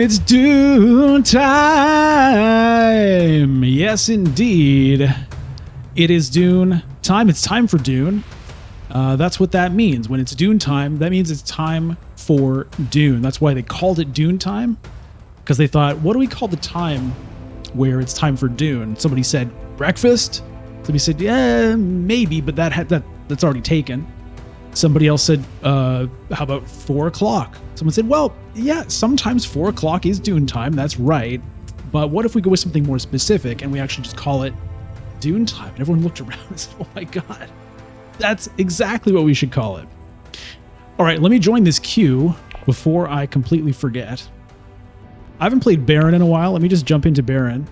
It's Dune time! Yes, indeed. It is Dune time. It's time for Dune. That's what that means. When it's Dune time, that means it's time for Dune. That's why they called it Dune time. Because they thought, what do we call the time where it's time for Dune? Somebody said, breakfast? Somebody said, yeah, maybe, but that's already taken. Somebody else said, how about 4 o'clock? Someone said, well, yeah, sometimes 4 o'clock is Dune time. That's right. But what if we go with something more specific and we actually just call it Dune time? And everyone looked around and said, oh my God, that's exactly what we should call it. All right, let me join this queue before I completely forget. I haven't played Baron in a while. Let me just jump into Baron.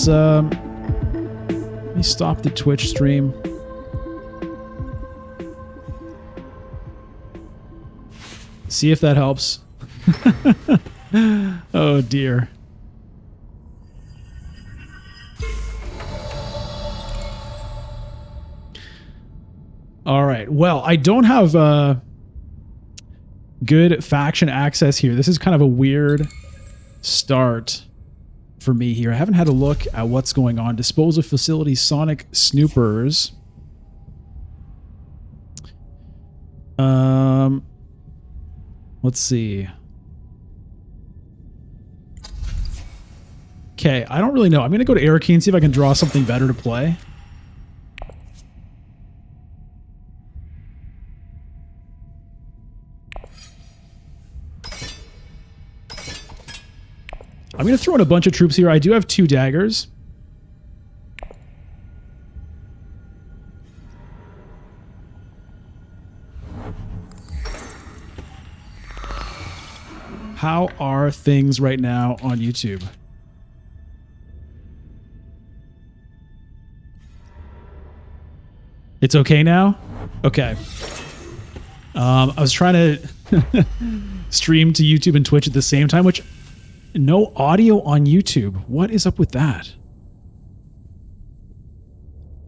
Let me stop the Twitch stream. See if that helps. Oh dear. All right. Well, I don't have good faction access here. This is kind of a weird start for me here. I haven't had a look at what's going on. Disposal facility, Sonic Snoopers. Let's see. Okay, I don't really know. I'm going to go to Airkey and see if I can draw something better to play. I'm going to throw in a bunch of troops here. I do have 2 daggers. How are things right now on YouTube? It's okay now? Okay. I was trying to stream to YouTube and Twitch at the same time, which... No audio on YouTube. What is up with that?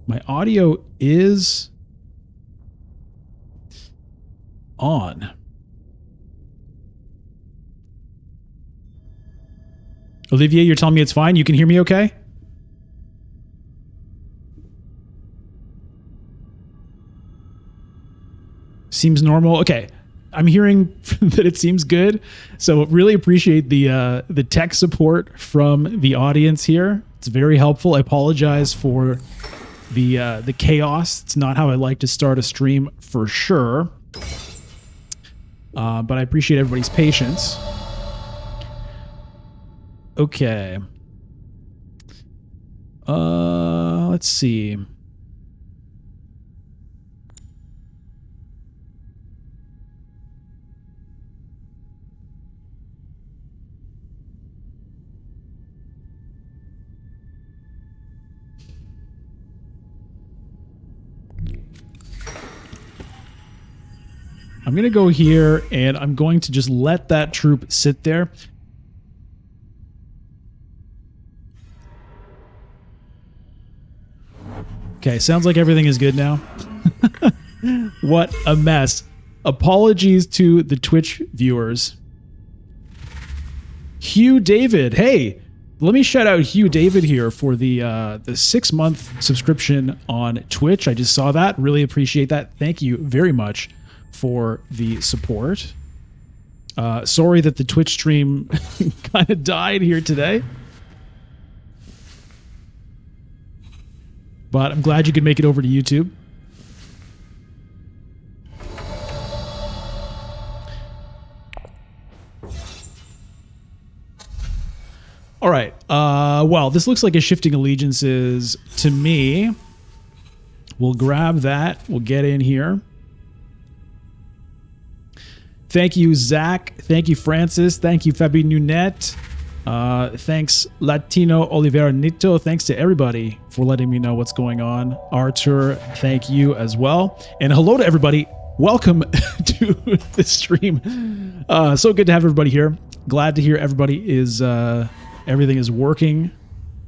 My audio is on. Olivier, you're telling me it's fine? You can hear me okay? Seems normal. Okay. I'm hearing that it seems good, so really appreciate the tech support from the audience here. It's very helpful. I apologize for the chaos. It's not how I like to start a stream for sure, but I appreciate everybody's patience. Okay. Let's see. I'm going to go here, and I'm going to just let that troop sit there. Okay, sounds like everything is good now. What a mess. Apologies to the Twitch viewers. Hugh David, hey, let me shout out Hugh David here for the 6-month subscription on Twitch. I just saw that. Really appreciate that. Thank you very much for the support. Sorry that the Twitch stream kind of died here today. But I'm glad you could make it over to YouTube. All right. Well, this looks like a shifting allegiances to me. We'll grab that. We'll get in here. Thank you, Zach. Thank you, Francis. Thank you, Fabi Nunet. Thanks, Latino Oliveira Nito. Thanks to everybody for letting me know what's going on. Arthur, thank you as well. And hello to everybody. Welcome to the stream. So good to have everybody here. Glad to hear everybody is... everything is working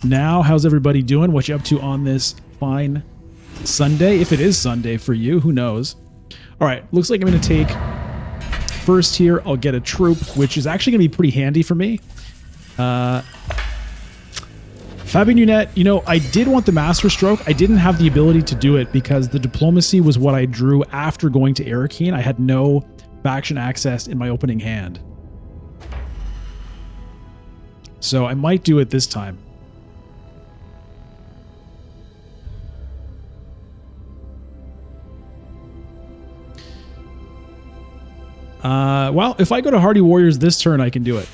now. How's everybody doing? What you up to on this fine Sunday? If it is Sunday for you, who knows? All right, looks like I'm going to take first here. I'll get a troop, which is actually going to be pretty handy for me. Fabi Nunet, you know, I did want the Master Stroke. I didn't have the ability to do it because the Diplomacy was what I drew after going to Arakeen. I had no faction access in my opening hand. So I might do it this time. Well, if I go to Hardy Warriors this turn, I can do it.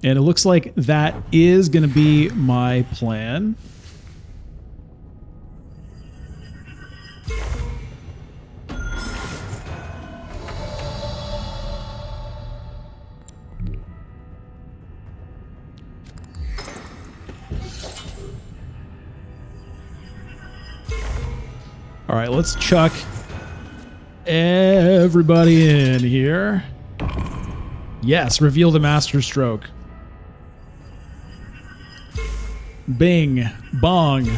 And it looks like that is going to be my plan. All right, let's chuck everybody in here. Yes, reveal the Master Stroke. Bing, bong.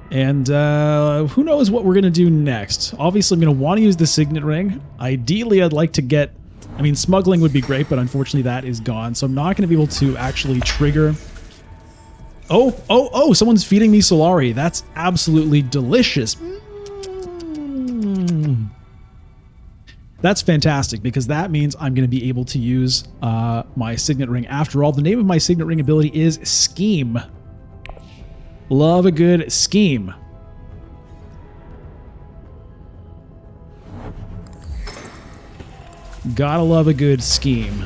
And who knows what we're going to do next. Obviously, I'm going to want to use the Signet Ring. Ideally, I'd like to get... I mean, smuggling would be great, but unfortunately that is gone. So I'm not going to be able to actually trigger... Oh, someone's feeding me Solari. That's absolutely delicious. That's fantastic because that means I'm going to be able to use my Signet Ring. After all, the name of my Signet Ring ability is Scheme. Love a good scheme. Gotta love a good scheme.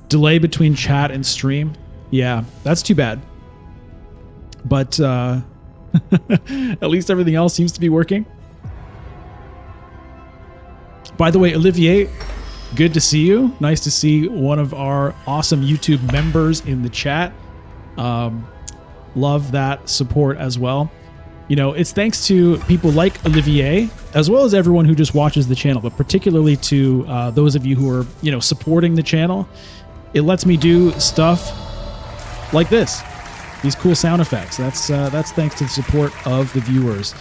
Delay between chat and stream. Yeah, that's too bad. But at least everything else seems to be working. By the way, Olivier, good to see you. Nice to see one of our awesome YouTube members in the chat. Love that support as well. You know, it's thanks to people like Olivier, as well as everyone who just watches the channel, but particularly to those of you who are, you know, supporting the channel. It lets me do stuff like this. These cool sound effects. That's thanks to the support of the viewers.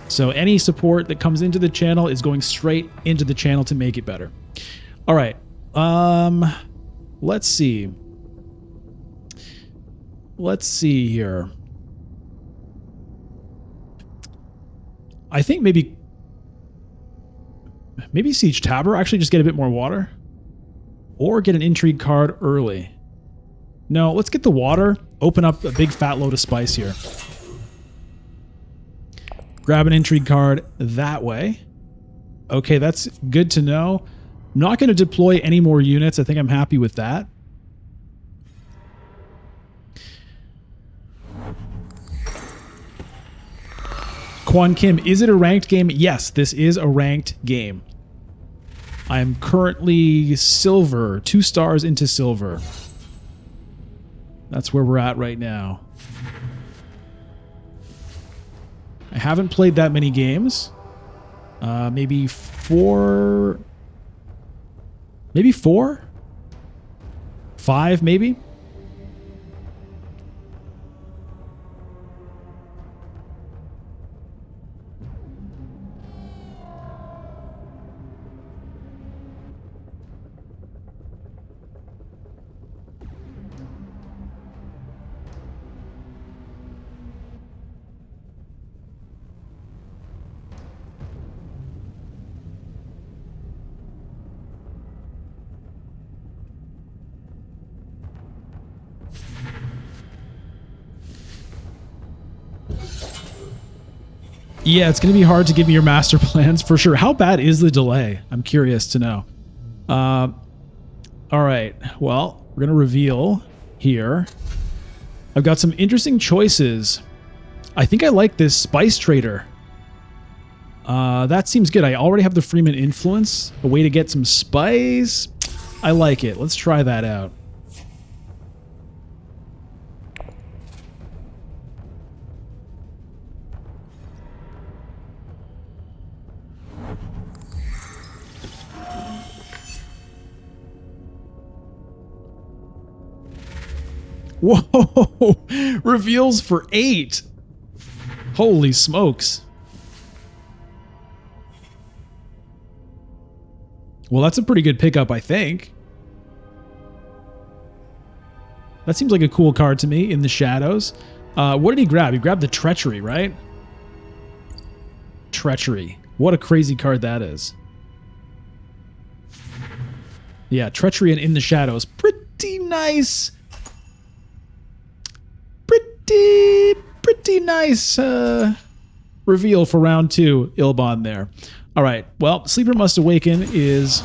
So any support that comes into the channel is going straight into the channel to make it better. All right. Let's see. Let's see here. I think maybe Siege Tabor. Actually, just get a bit more water. Or get an intrigue card early. No, let's get the water. Open up a big fat load of spice here. Grab an intrigue card that way. Okay, that's good to know. I'm not going to deploy any more units. I think I'm happy with that. Quan Kim, is it a ranked game? Yes, this is a ranked game. I am currently silver, 2 stars into silver. That's where we're at right now. I haven't played that many games. Maybe 4 Maybe 4? 5, maybe? Yeah, it's going to be hard to give me your master plans for sure. How bad is the delay? I'm curious to know. All right. Well, we're going to reveal here. I've got some interesting choices. I think I like this Spice Trader. That seems good. I already have the Freeman Influence. A way to get some spice. I like it. Let's try that out. Whoa! Reveals for 8. Holy smokes. Well, that's a pretty good pickup, I think. That seems like a cool card to me, in the shadows. What did he grab? He grabbed the Treachery, right? Treachery. What a crazy card that is. Yeah, Treachery and In the Shadows. Pretty nice. Pretty nice reveal for round 2, Ilbon there. All right, well, Sleeper Must Awaken is...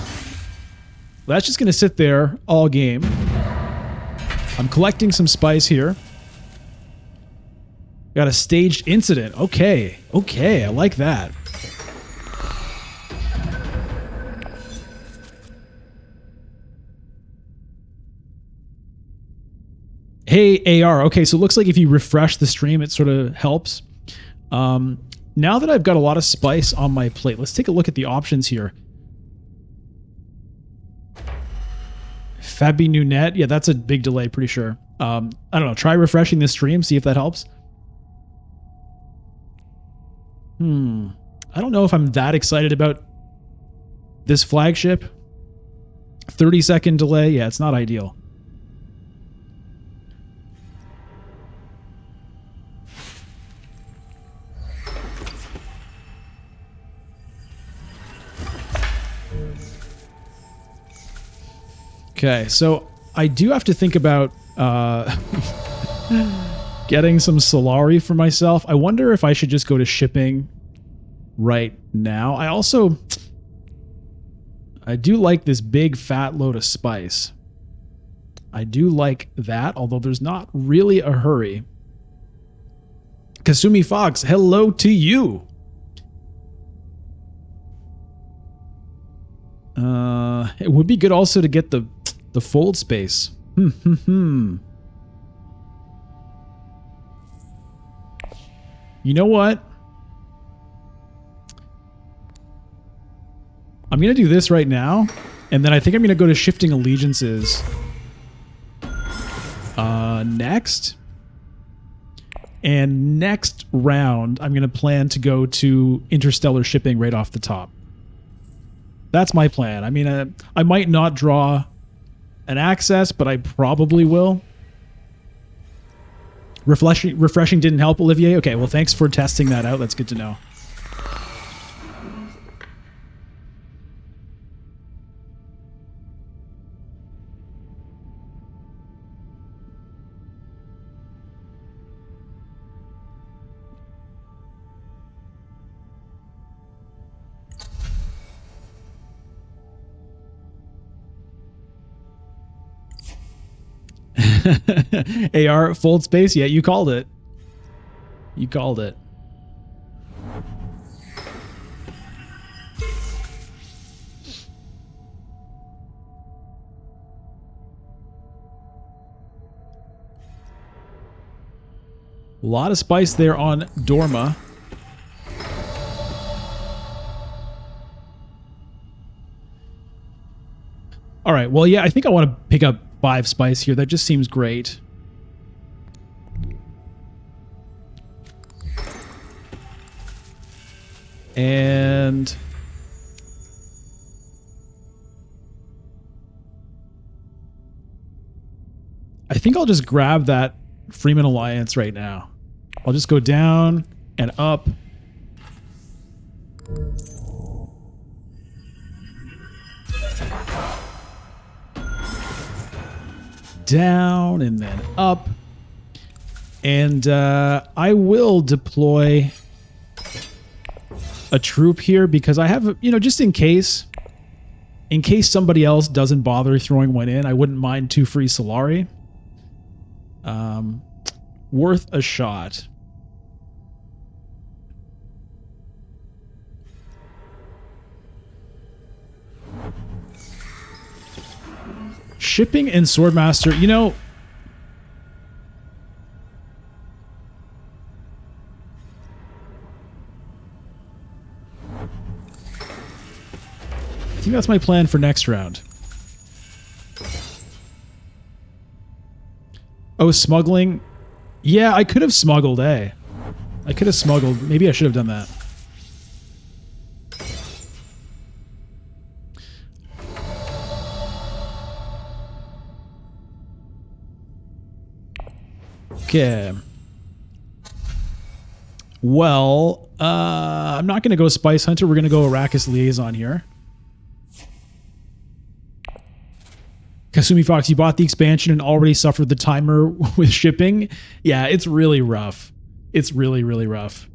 That's just going to sit there all game. I'm collecting some spice here. Got a staged incident. Okay, I like that. Hey, AR. Okay, so it looks like if you refresh the stream, it sort of helps. Now that I've got a lot of spice on my plate, let's take a look at the options here. Fabi Nunet. Yeah, that's a big delay, pretty sure. I don't know. Try refreshing this stream, see if that helps. I don't know if I'm that excited about this flagship. 30-second delay. Yeah, it's not ideal. Okay, so I do have to think about getting some Solari for myself. I wonder if I should just go to shipping right now. I do like this big fat load of spice. I do like that, although there's not really a hurry. Kasumi Fox, hello to you. It would be good also to get the fold space. You know what? I'm going to do this right now, and then I think I'm going to go to Shifting Allegiances next. And next round, I'm going to plan to go to Interstellar Shipping right off the top. That's my plan. I mean, I might not draw an access, but I probably will. Refreshing didn't help, Olivier? Okay, well, thanks for testing that out. That's good to know. AR fold space? Yeah, you called it. You called it. A lot of spice there on Dorma. All right. Well, yeah, I think I want to pick up 5 spice here. That just seems great. And I think I'll just grab that Freeman Alliance right now. I'll just go down and up. Down and then up. And I will deploy a troop here because I have, just in case somebody else doesn't bother throwing one in, I wouldn't mind 2 free Solari. Worth a shot. Shipping and Swordmaster, I think that's my plan for next round. Oh, smuggling. Yeah, I could have smuggled, I could have smuggled. Maybe I should have done that. Okay. Well, I'm not going to go Spice Hunter. We're going to go Arrakis Liaison here. Kasumi Fox, you bought the expansion and already suffered the timer with shipping. Yeah, it's really rough. It's really, really rough.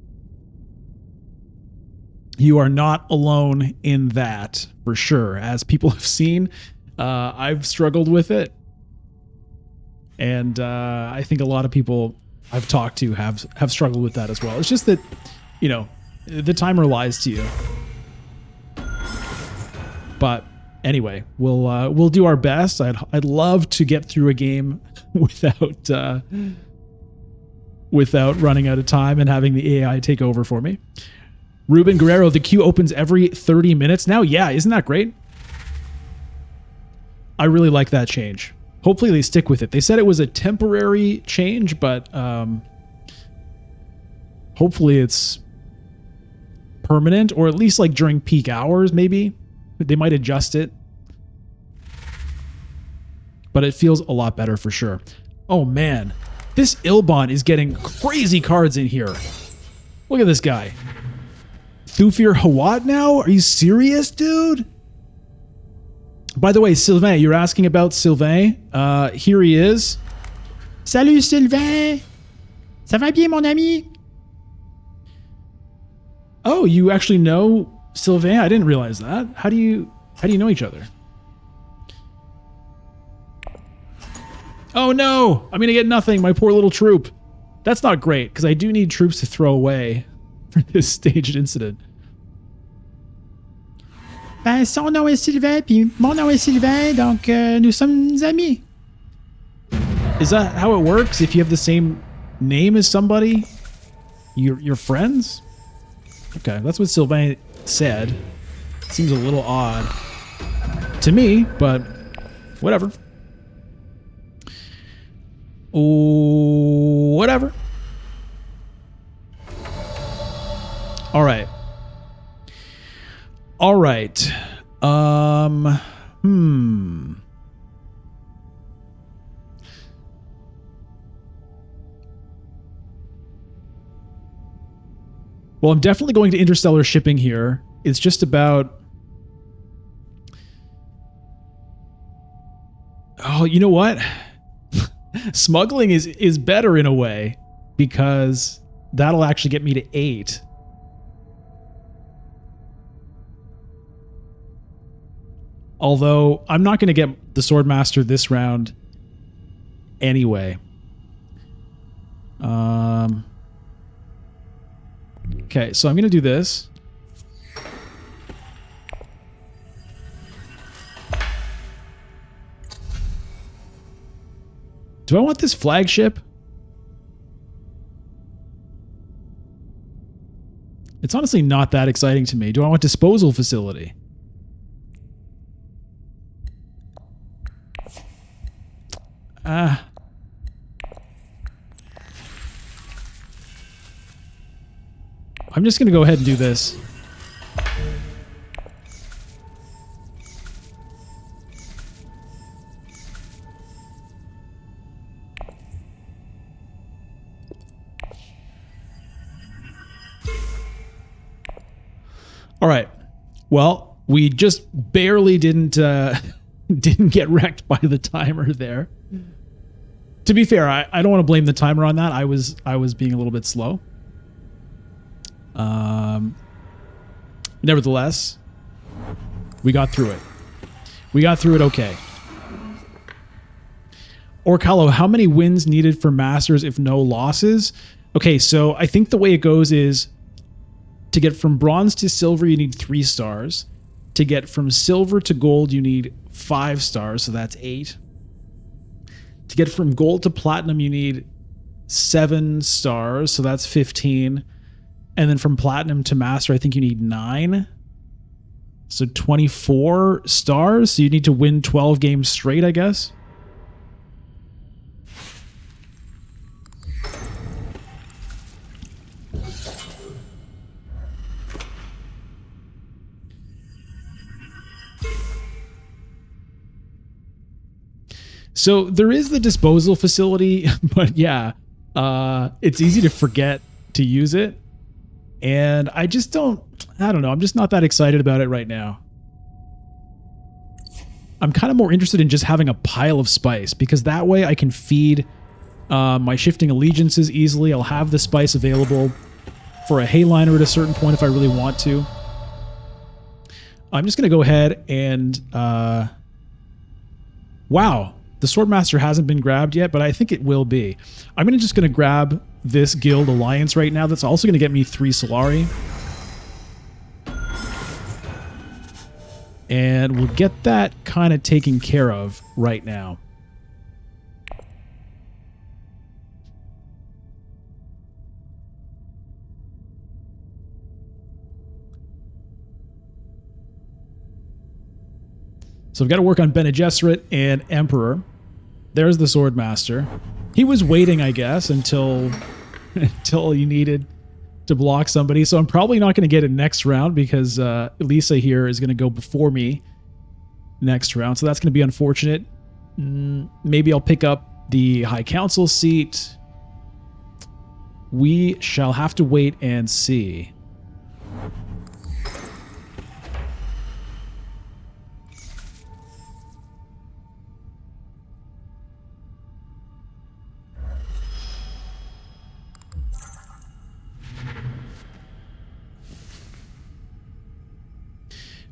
You are not alone in that, for sure. As people have seen, I've struggled with it. And I think a lot of people I've talked to have struggled with that as well. It's just that, the timer lies to you. But anyway, we'll do our best. I'd love to get through a game without running out of time and having the AI take over for me. Ruben Guerrero, the queue opens every 30 minutes now. Yeah, isn't that great? I really like that change. Hopefully they stick with it. They said it was a temporary change, but hopefully it's permanent, or at least like during peak hours, maybe. They might adjust it. But it feels a lot better for sure. Oh man, this Ilbon is getting crazy cards in here. Look at this guy. Thufir Hawat now? Are you serious, dude? By the way, Sylvain, you're asking about Sylvain. Here he is. Salut Sylvain. Ça va bien, mon ami? Oh, you actually know Sylvain? I didn't realize that. How do you know each other? Oh no! I'm gonna get nothing, my poor little troop. That's not great, because I do need troops to throw away for this staged incident. Ben, son nom est Sylvain, puis mon nom est Sylvain, donc nous sommes amis. Is that how it works? If you have the same name as somebody, you're friends? Okay, that's what Sylvain said. Seems a little odd to me, but whatever. Whatever. All right. All right. Well, I'm definitely going to interstellar shipping here. It's just about... Oh, you know what? Smuggling is better in a way, because that'll actually get me to 8. Although I'm not going to get the Swordmaster this round anyway. Okay, so I'm going to do this. Do I want this flagship? It's honestly not that exciting to me. Do I want disposal facility? I'm just going to go ahead and do this. All right. Well, we just barely didn't get wrecked by the timer there. To be fair, I don't want to blame the timer on that. I was being a little bit slow. Nevertheless, we got through it. We got through it okay. Orcalo, how many wins needed for Masters if no losses? Okay, so I think the way it goes is to get from bronze to silver, you need 3 stars. To get from silver to gold, you need 5 stars, so that's 8. To get from gold to platinum, you need 7 stars, so that's 15. And then from platinum to master, I think you need 9. So 24 stars. So you need to win 12 games straight, I guess. So there is the disposal facility, but yeah, it's easy to forget to use it. And I don't know. I'm just not that excited about it right now. I'm kind of more interested in just having a pile of spice, because that way I can feed my shifting allegiances easily. I'll have the spice available for a Hayliner at a certain point if I really want to. I'm just going to go ahead and... wow. The Swordmaster hasn't been grabbed yet, but I think it will be. I'm just going to grab this guild alliance right now. That's also going to get me 3 Solari. And we'll get that kind of taken care of right now. So I've got to work on Bene Gesserit and Emperor. There's the Swordmaster. He was waiting, I guess, until you needed to block somebody. So I'm probably not going to get it next round because Elisa here is going to go before me next round. So that's going to be unfortunate. Maybe I'll pick up the High Council seat. We shall have to wait and see.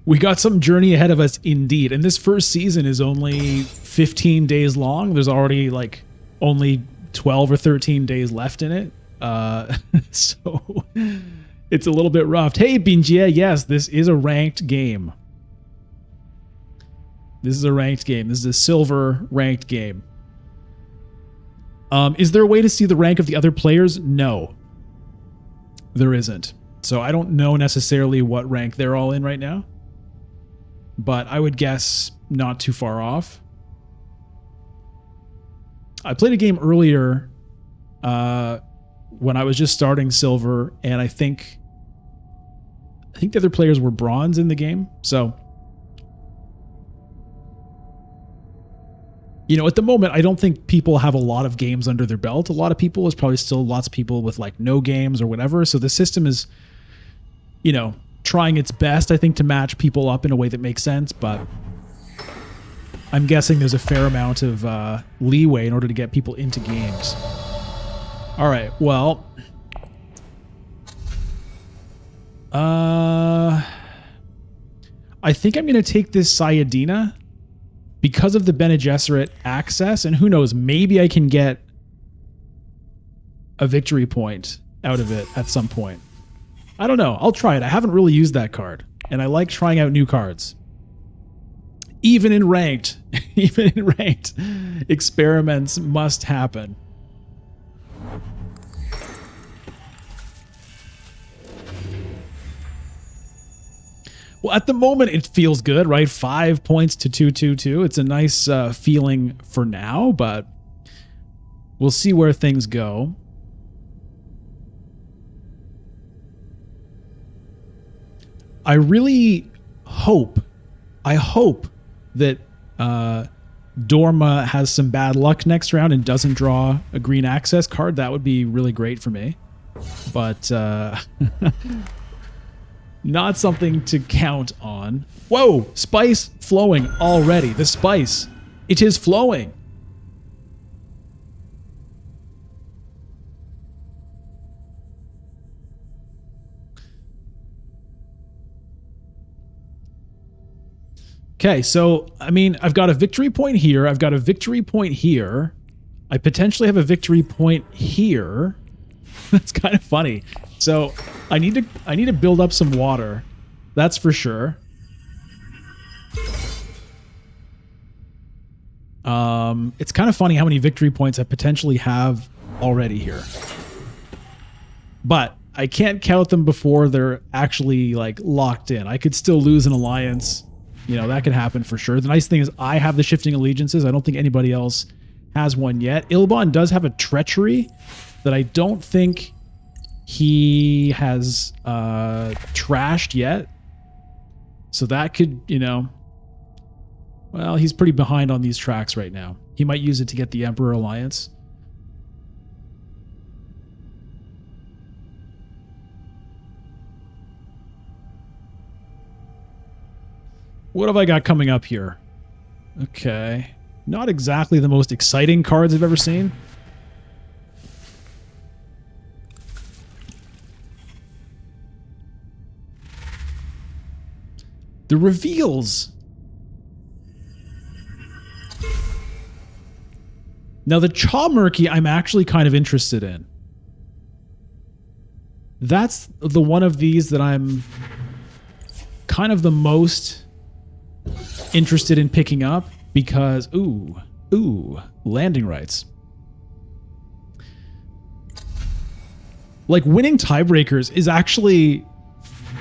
We got some journey ahead of us indeed. And this first season is only 15 days long. There's already like only 12 or 13 days left in it. So it's a little bit rough. Hey, Binjia, yes, this is a ranked game. This is a ranked game. This is a silver ranked game. Is there a way to see the rank of the other players? No, there isn't. So I don't know necessarily what rank they're all in right now. But I would guess not too far off. I played a game earlier when I was just starting silver, and I think the other players were bronze in the game. So, you know, at the moment, I don't think people have a lot of games under their belt. A lot of people, there's probably still lots of people with like no games or whatever. So the system is, you know, trying its best, I think, to match people up in a way that makes sense, but I'm guessing there's a fair amount of leeway in order to get people into games. All right, well, I think I'm going to take this Sayadina because of the Bene Gesserit access, and who knows, maybe I can get a victory point out of it at some point. I don't know. I'll try it. I haven't really used that card, and I like trying out new cards. Even in ranked, experiments must happen. Well, at the moment, it feels good, right? 5 points to 2-2-2. It's a nice feeling for now, but We'll see where things go. I really hope, that Dorma has some bad luck next round and doesn't draw a green access card. That would be really great for me. But not something to count on. Whoa, spice flowing already. The spice, it is flowing. Okay, so, I mean, I've got a victory point here. I've got a victory point here. I potentially have a victory point here. That's kind of funny. So, I need to build up some water. That's for sure. It's kind of funny how many victory points I potentially have already here. But I can't count them before they're actually, like, locked in. I could still lose an alliance. You know, that could happen for sure. The nice thing is I have the shifting allegiances. I don't think anybody else has one yet. Ilban does have a treachery that I don't think he has trashed yet. So that could, you know, well, he's pretty behind on these tracks right now. He might use it to get the Emperor Alliance. What have I got coming up here? Okay. Not exactly the most exciting cards I've ever seen. The reveals. Now the Chaw Murky I'm actually kind of interested in. That's the one of these that I'm kind of the most interested in picking up because, ooh, landing rights. Like, winning tiebreakers is actually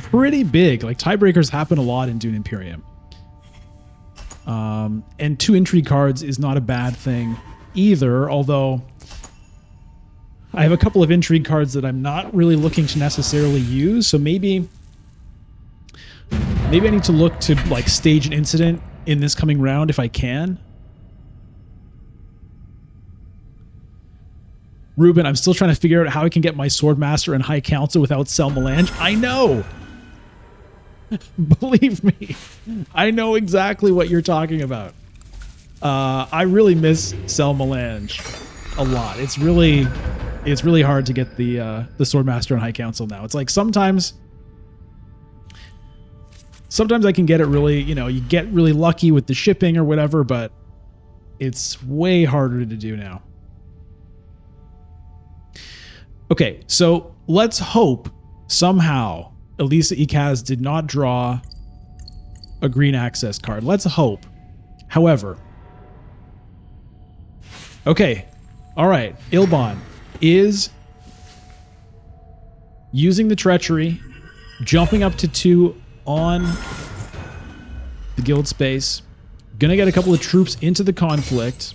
pretty big. Like, tiebreakers happen a lot in Dune Imperium. And 2 intrigue cards is not a bad thing either, although I have a couple of intrigue cards that I'm not really looking to necessarily use, so maybe I need to look to, like, stage an incident in this coming round if I can. Ruben, I'm still trying to figure out how I can get my Swordmaster and High Council without Sel Melange. I know! Believe me, I know exactly what you're talking about. I really miss Sel Melange a lot. It's really hard to get the Swordmaster and High Council now. It's like sometimes I can get it really, you know, you get really lucky with the shipping or whatever, but it's way harder to do now. Okay, so let's hope somehow Elisa Ikaz did not draw a green access card. Let's hope. However, okay, all right, Ilban is using the treachery, jumping up to 2 on the guild space. Gonna get a couple of troops into the conflict.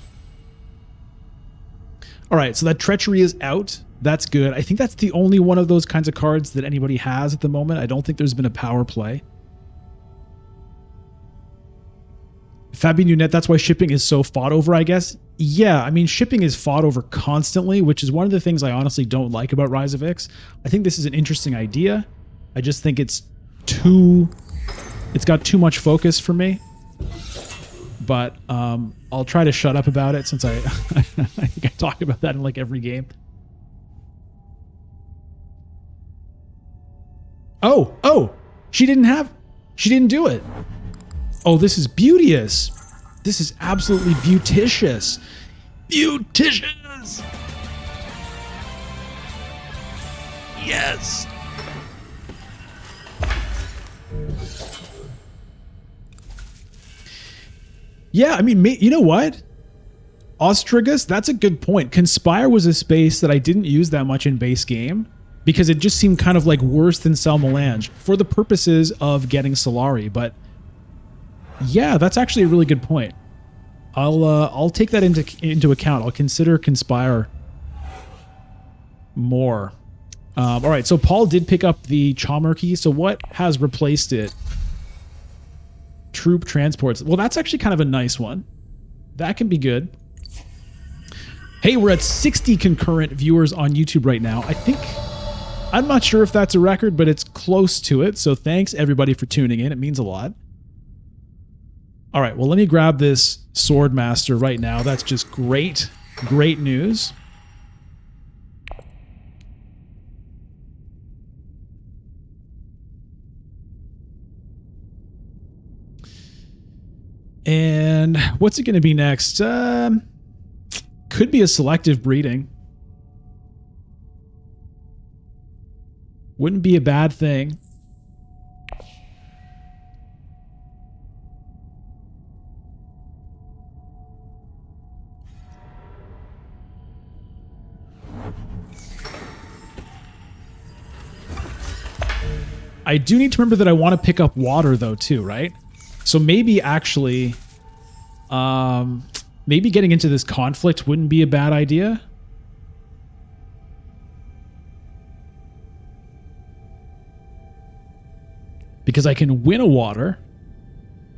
All right, so that treachery is out. That's good. I think that's the only one of those kinds of cards that anybody has at the moment. I don't think there's been a power play. Fabi Nunet, that's why shipping is so fought over, I guess. Yeah, I mean, shipping is fought over constantly, which is one of the things I honestly don't like about Rise of Ix. I think this is an interesting idea. I just think it's got too much focus for me. But I'll try to shut up about it since I think I talk about that in like every game. Oh, she didn't do it. Oh, this is beauteous. This is absolutely beauticious. Beauticious. Yes. Yeah, I mean, you know what? Ostrigus, that's a good point. Conspire was a space that I didn't use that much in base game because it just seemed kind of like worse than Sel Melange for the purposes of getting Solari. But yeah, that's actually a really good point. I'll take that into account. I'll consider conspire more. All right, so Paul did pick up the Chaumarkey. So what has replaced it? Troop transports. Well, that's actually kind of a nice one. That can be good. Hey, we're at 60 concurrent viewers on YouTube right now. I'm not sure if that's a record, but it's close to it. So thanks everybody for tuning in. It means a lot. All right, well, let me grab this Swordmaster right now. That's just great, great news. And what's it going to be next? Could be a selective breeding. Wouldn't be a bad thing. I do need to remember that I want to pick up water though too, right? So maybe actually, maybe getting into this conflict wouldn't be a bad idea. Because I can win a water,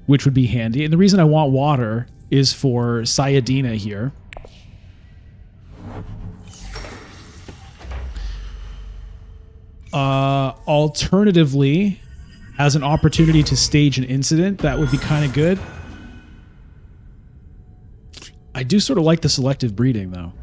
which would be handy. And the reason I want water is for Sayadina here. Alternatively, as an opportunity to stage an incident, that would be kind of good. I do sort of like the selective breeding, though.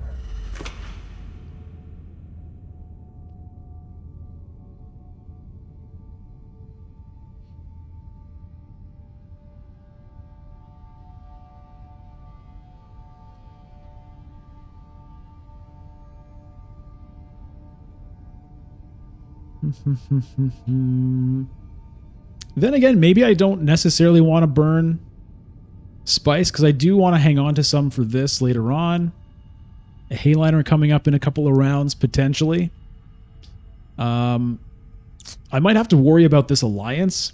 Then again, maybe I don't necessarily want to burn spice because I do want to hang on to some for this later on. A Hayliner coming up in a couple of rounds potentially. I might have to worry about this alliance.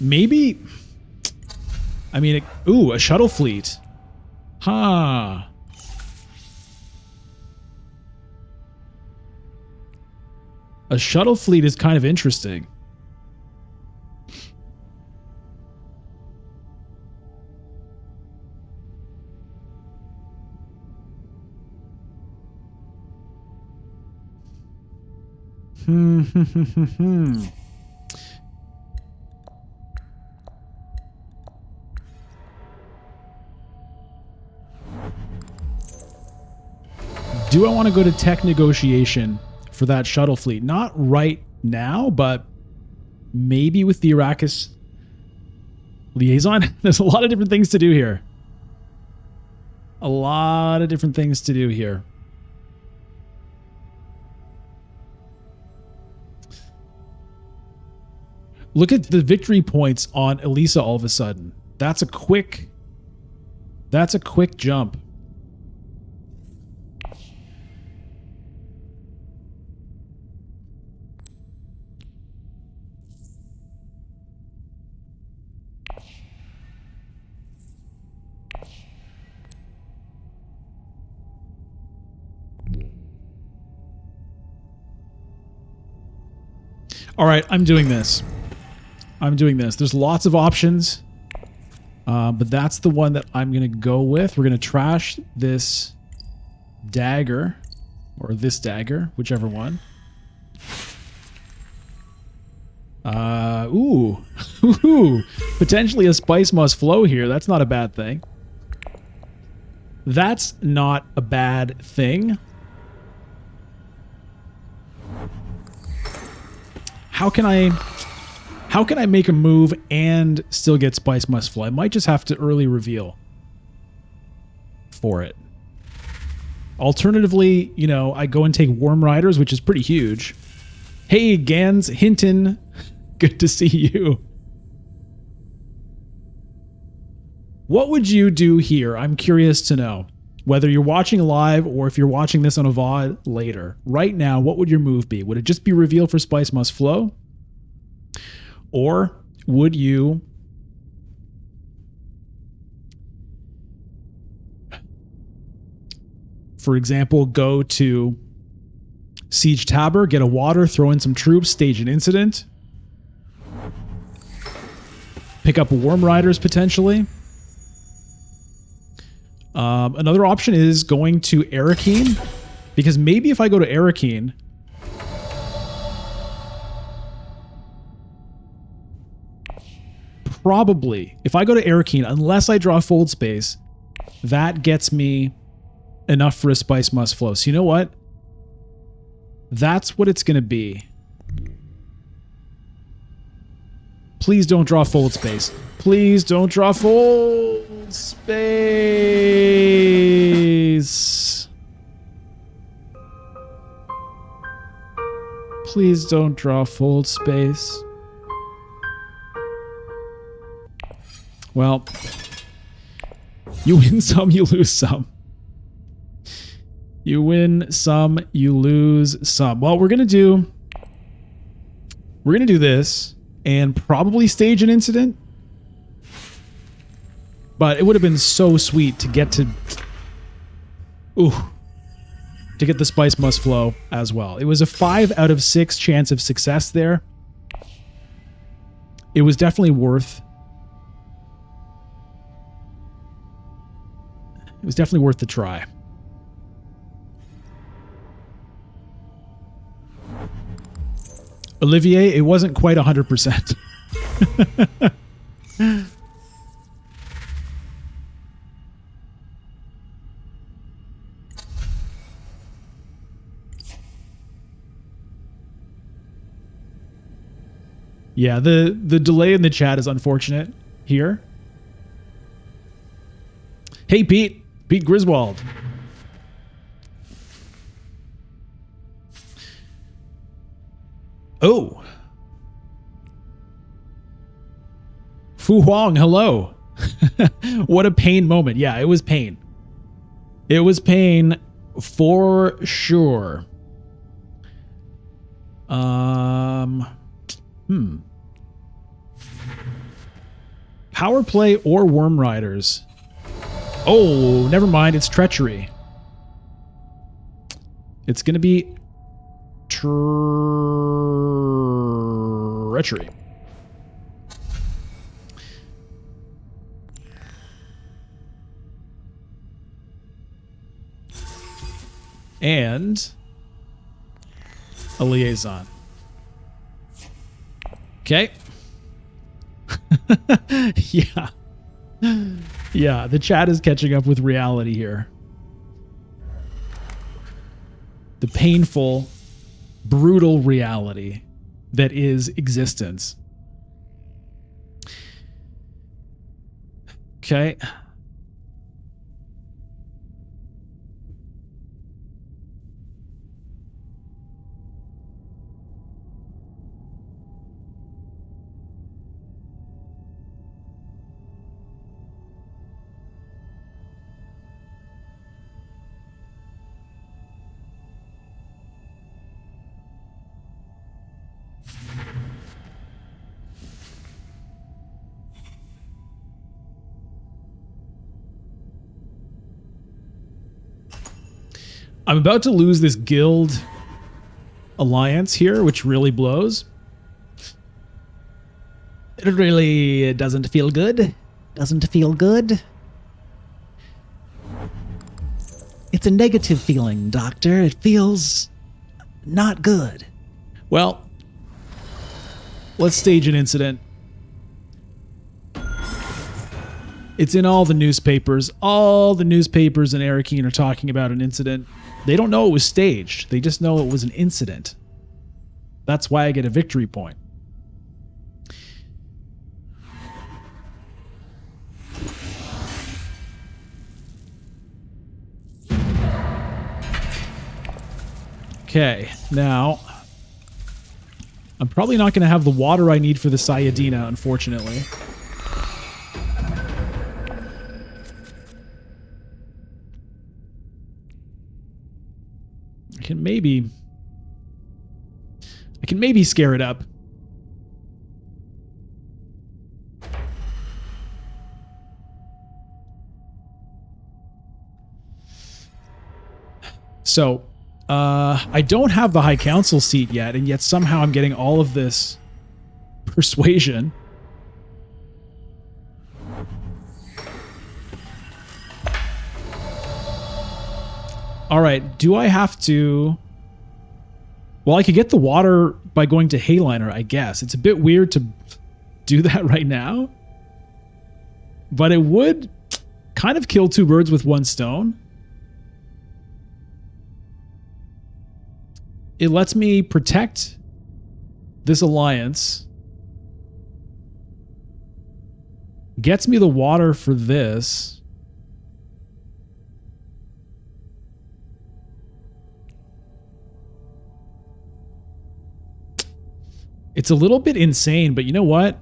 Maybe. I mean, ooh, a shuttle fleet. Huh. A shuttle fleet is kind of interesting. Do I want to go to tech negotiation for that shuttle fleet? Not right now, but maybe with the Arrakis liaison. There's a lot of different things to do here. A lot of different things to do here. Look at the victory points on Elisa all of a sudden. That's a quick jump. All right, I'm doing this. There's lots of options, but that's the one that I'm going to go with. We're going to trash this dagger, or this dagger, whichever one. Ooh. Potentially a spice must flow here. That's not a bad thing. That's not a bad thing. How can I make a move and still get Spice Must Flow? I might just have to early reveal for it. Alternatively, you know, I go and take Worm Riders, which is pretty huge. Hey, Gans Hinton. Good to see you. What would you do here? I'm curious to know. Whether you're watching live or if you're watching this on a VOD later, right now, what would your move be? Would it just be reveal for Spice Must Flow? Or would you for example, go to Siege Tabor, get a water, throw in some troops, stage an incident, pick up Worm Riders potentially? Another option is going to Arakeen, because maybe if I go to Arakeen, probably, if I go to Arakeen, unless I draw Fold Space, that gets me enough for a Spice Must Flow. So you know what? That's what it's going to be. Please don't draw Fold Space. Please don't draw Fold Space. Please don't draw Fold Space. Well, you win some, you lose some. You win some, you lose some. Well, we're going to do this and probably stage an incident. But it would have been so sweet to get to get the Spice Must Flow as well. It was a 5 out of 6 chance of success there. It was definitely worth the try. Olivier, it wasn't quite 100%. Yeah, the delay in the chat is unfortunate here. Hey, Pete Griswold. Oh. Fu Huang, hello. What a pain moment. Yeah, it was pain. It was pain for sure. Power play or Worm Riders? Oh, never mind. It's treachery. It's going to be treachery. And a liaison. Okay. Yeah. Yeah, the chat is catching up with reality here. The painful, brutal reality that is existence. Okay. I'm about to lose this guild alliance here, which really blows. It really doesn't feel good. Doesn't feel good. It's a negative feeling, Doctor. It feels not good. Well, let's stage an incident. It's in all the newspapers. All the newspapers in Arakeen are talking about an incident. They don't know it was staged. They just know it was an incident. That's why I get a victory point. Okay, now I'm probably not going to have the water I need for the Sayadina, unfortunately. can maybe scare it up. So, I don't have the High Council seat yet, and yet somehow I'm getting all of this persuasion. All right, do I have to... Well, I could get the water by going to Hayliner, I guess. It's a bit weird to do that right now, but it would kind of kill two birds with one stone. It lets me protect this alliance. Gets me the water for this. It's a little bit insane, but you know what?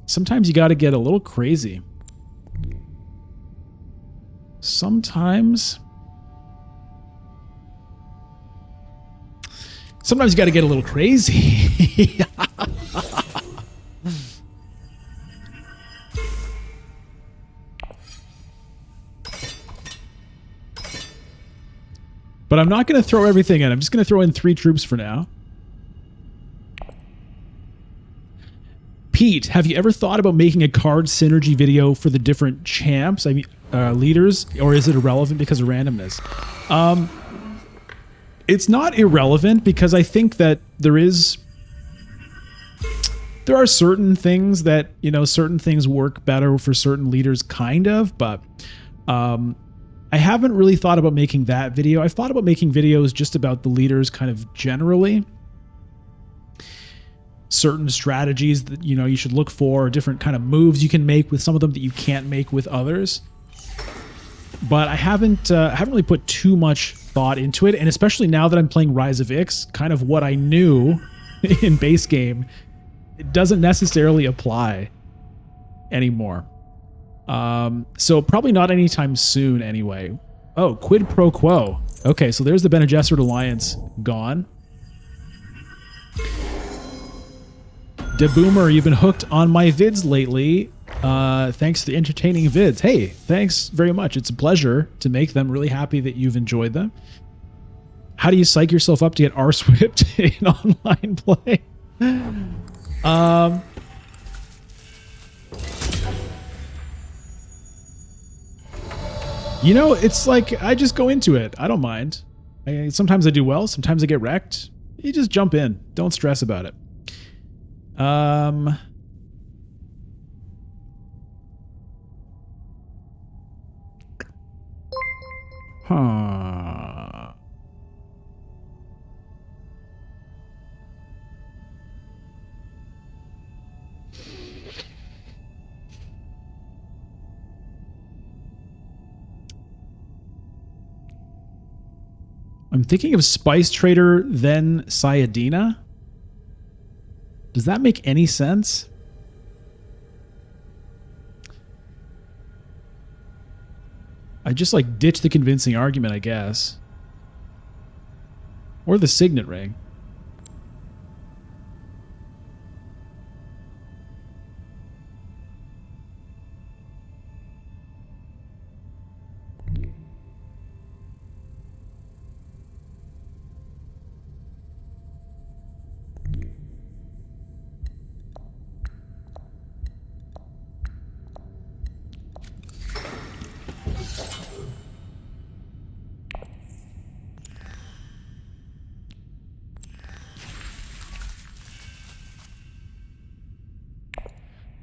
Sometimes you got to get a little crazy. Sometimes you got to get a little crazy. But I'm not going to throw everything in. I'm just going to throw in 3 troops for now. Pete, have you ever thought about making a card synergy video for the different champs, I mean, leaders, or is it irrelevant because of randomness? It's not irrelevant because I think that there are certain things that, you know, certain things work better for certain leaders, kind of, but I haven't really thought about making that video. I've thought about making videos just about the leaders kind of generally. Certain strategies that, you know, you should look for, different kind of moves you can make with some of them that you can't make with others. But I haven't really put too much thought into it, and especially now that I'm playing Rise of Ix, kind of what I knew in base game, it doesn't necessarily apply anymore. So probably not anytime soon anyway. Oh, quid pro quo. Okay, so there's the Bene Gesserit alliance gone. DeBoomer, you've been hooked on my vids lately. Thanks to the entertaining vids. Hey, thanks very much. It's a pleasure to make them. Really happy that you've enjoyed them. How do you psych yourself up to get arse whipped in online play? You know, it's like I just go into it. I don't mind. Sometimes I do well. Sometimes I get wrecked. You just jump in. Don't stress about it. Huh. I'm thinking of Spice Trader, then Sayadina. Does that make any sense? I just like ditch the convincing argument, I guess. Or the signet ring.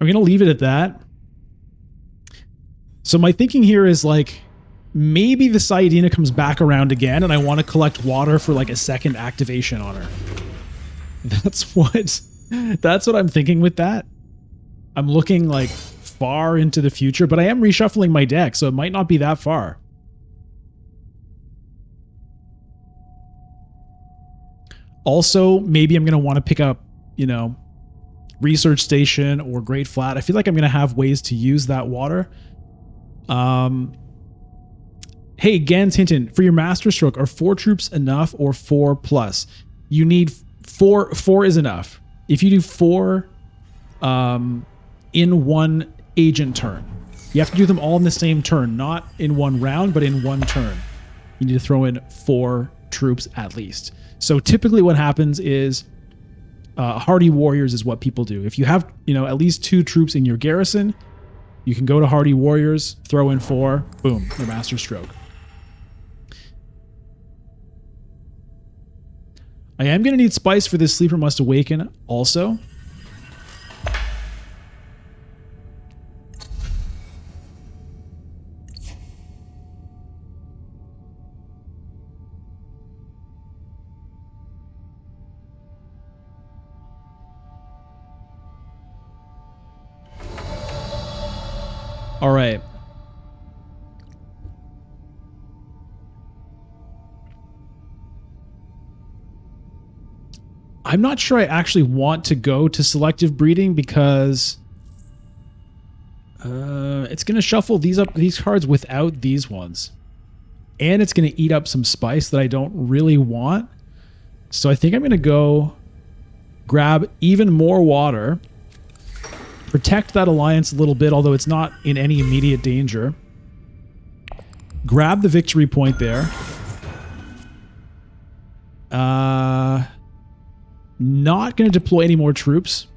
I'm going to leave it at that. So my thinking here is like, maybe the Sayadina comes back around again and I want to collect water for like a second activation on her. That's what I'm thinking with that. I'm looking like far into the future, but I am reshuffling my deck, so it might not be that far. Also, maybe I'm going to want to pick up, you know, Research Station or Great Flat. I feel like I'm going to have ways to use that water. Hey, Gans Hinton, for your master stroke, are 4 troops enough or 4 plus? You need 4. 4 is enough. If you do 4 in one agent turn, you have to do them all in the same turn, not in one round, but in one turn. You need to throw in 4 troops at least. So typically what happens is hardy warriors is what people do. If you have, at least 2 troops in your garrison, you can go to hardy warriors, throw in 4, boom, your master stroke. I am going to need spice for this Sleeper Must Awaken also. All right. I'm not sure I actually want to go to selective breeding because it's going to shuffle these cards without these ones. And it's going to eat up some spice that I don't really want. So I think I'm going to go grab even more water, protect that alliance a little bit, although it's not in any immediate danger. Grab the victory point there. Not going to deploy any more troops.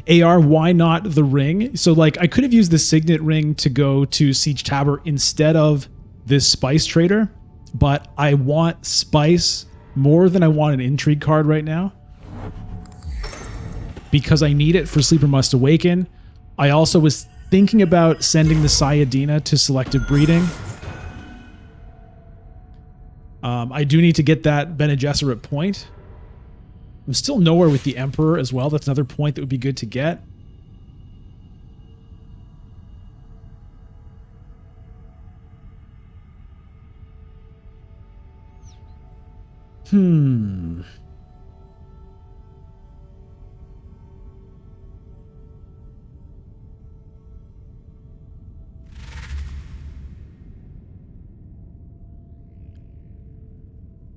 AR, why not the ring? So, I could have used the Signet ring to go to Siege Tabor instead of this Spice Trader, but I want Spice more than I want an Intrigue card right now because I need it for Sleeper Must Awaken. I also was thinking about sending the Sayadina to selective breeding. I do need to get that Bene Gesserit point. I'm still nowhere with the Emperor as well. That's another point that would be good to get.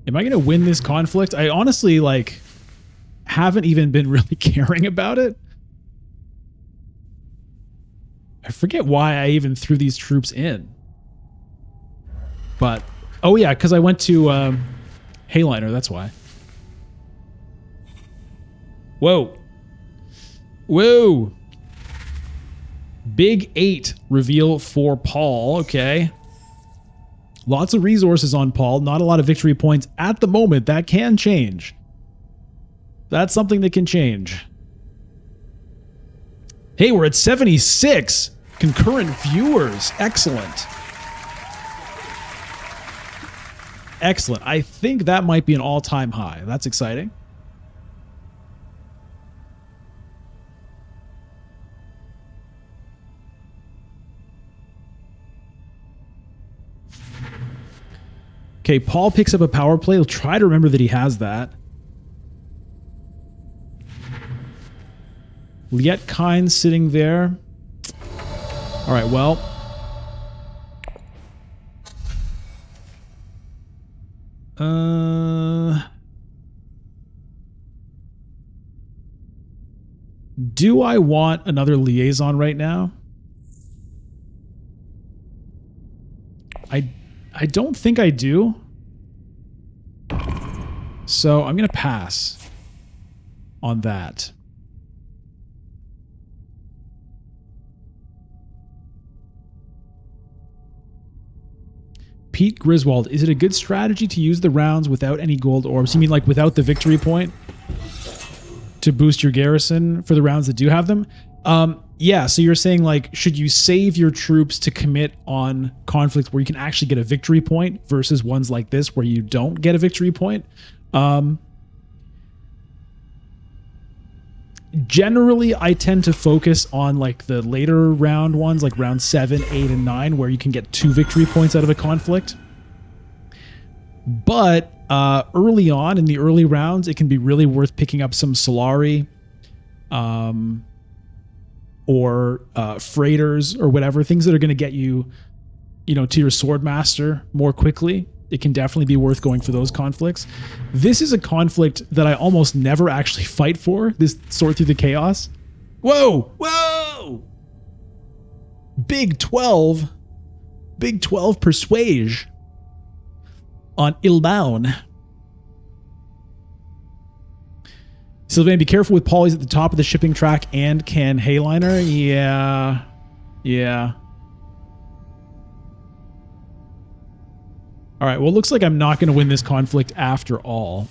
Am I going to win this conflict? I honestly, haven't even been really caring about it. I forget why I even threw these troops in. But, oh yeah, because I went to Hayliner, that's why. Whoa. Whoa. Big 8 reveal for Paul, okay. Lots of resources on Paul, not a lot of victory points at the moment. That can change. That's something that can change. Hey, we're at 76 concurrent viewers. Excellent. Excellent. I think that might be an all-time high. That's exciting. Okay, Paul picks up a power play. He'll try to remember that he has that. Liet Kyne sitting there. All right, well. Do I want another liaison right now? I don't think I do. So I'm going to pass on that. Pete Griswold, is it a good strategy to use the rounds without any gold orbs? You mean without the victory point to boost your garrison for the rounds that do have them? Yeah, so you're saying should you save your troops to commit on conflicts where you can actually get a victory point versus ones like this where you don't get a victory point? Generally, I tend to focus on the later round ones, like round 7, 8, and 9, where you can get 2 victory points out of a conflict. But early on, in the early rounds, it can be really worth picking up some Solari. or freighters or whatever, things that are going to get you, to your sword master more quickly. It can definitely be worth going for those conflicts. This is a conflict that I almost never actually fight for, this Sort Through the Chaos. Whoa! Whoa! Big 12 Persuage on Ilbound. Sylvain, be careful with polys at the top of the shipping track and can Hayliner. Yeah. All right, well, it looks like I'm not going to win this conflict after all.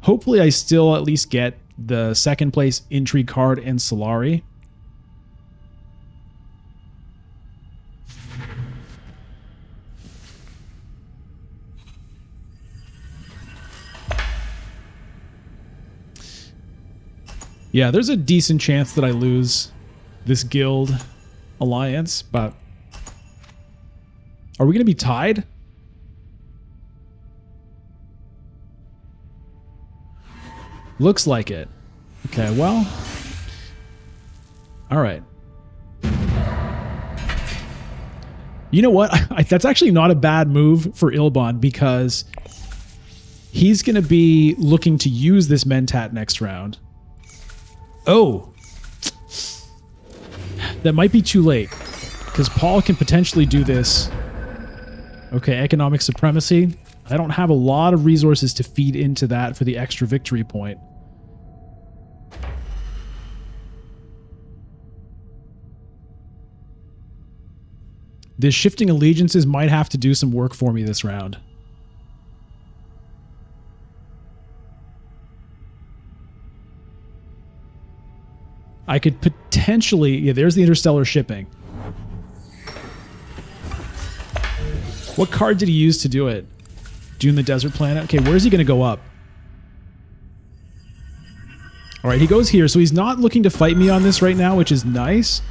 Hopefully I still at least get the second place Intrigue card and Solari. Yeah, there's a decent chance that I lose this guild alliance, but are we going to be tied? Looks like it. Okay, well. All right. You know what? That's actually not a bad move for Ilbon because he's going to be looking to use this Mentat next round. Oh. That might be too late because Paul can potentially do this. Okay, economic supremacy. I don't have a lot of resources to feed into that for the extra victory point. This shifting allegiances might have to do some work for me this round. I could potentially... Yeah, there's the interstellar shipping. What card did he use to do it? Dune the Desert Planet? Okay, where's he going to go up? All right, he goes here. So he's not looking to fight me on this right now, which is nice.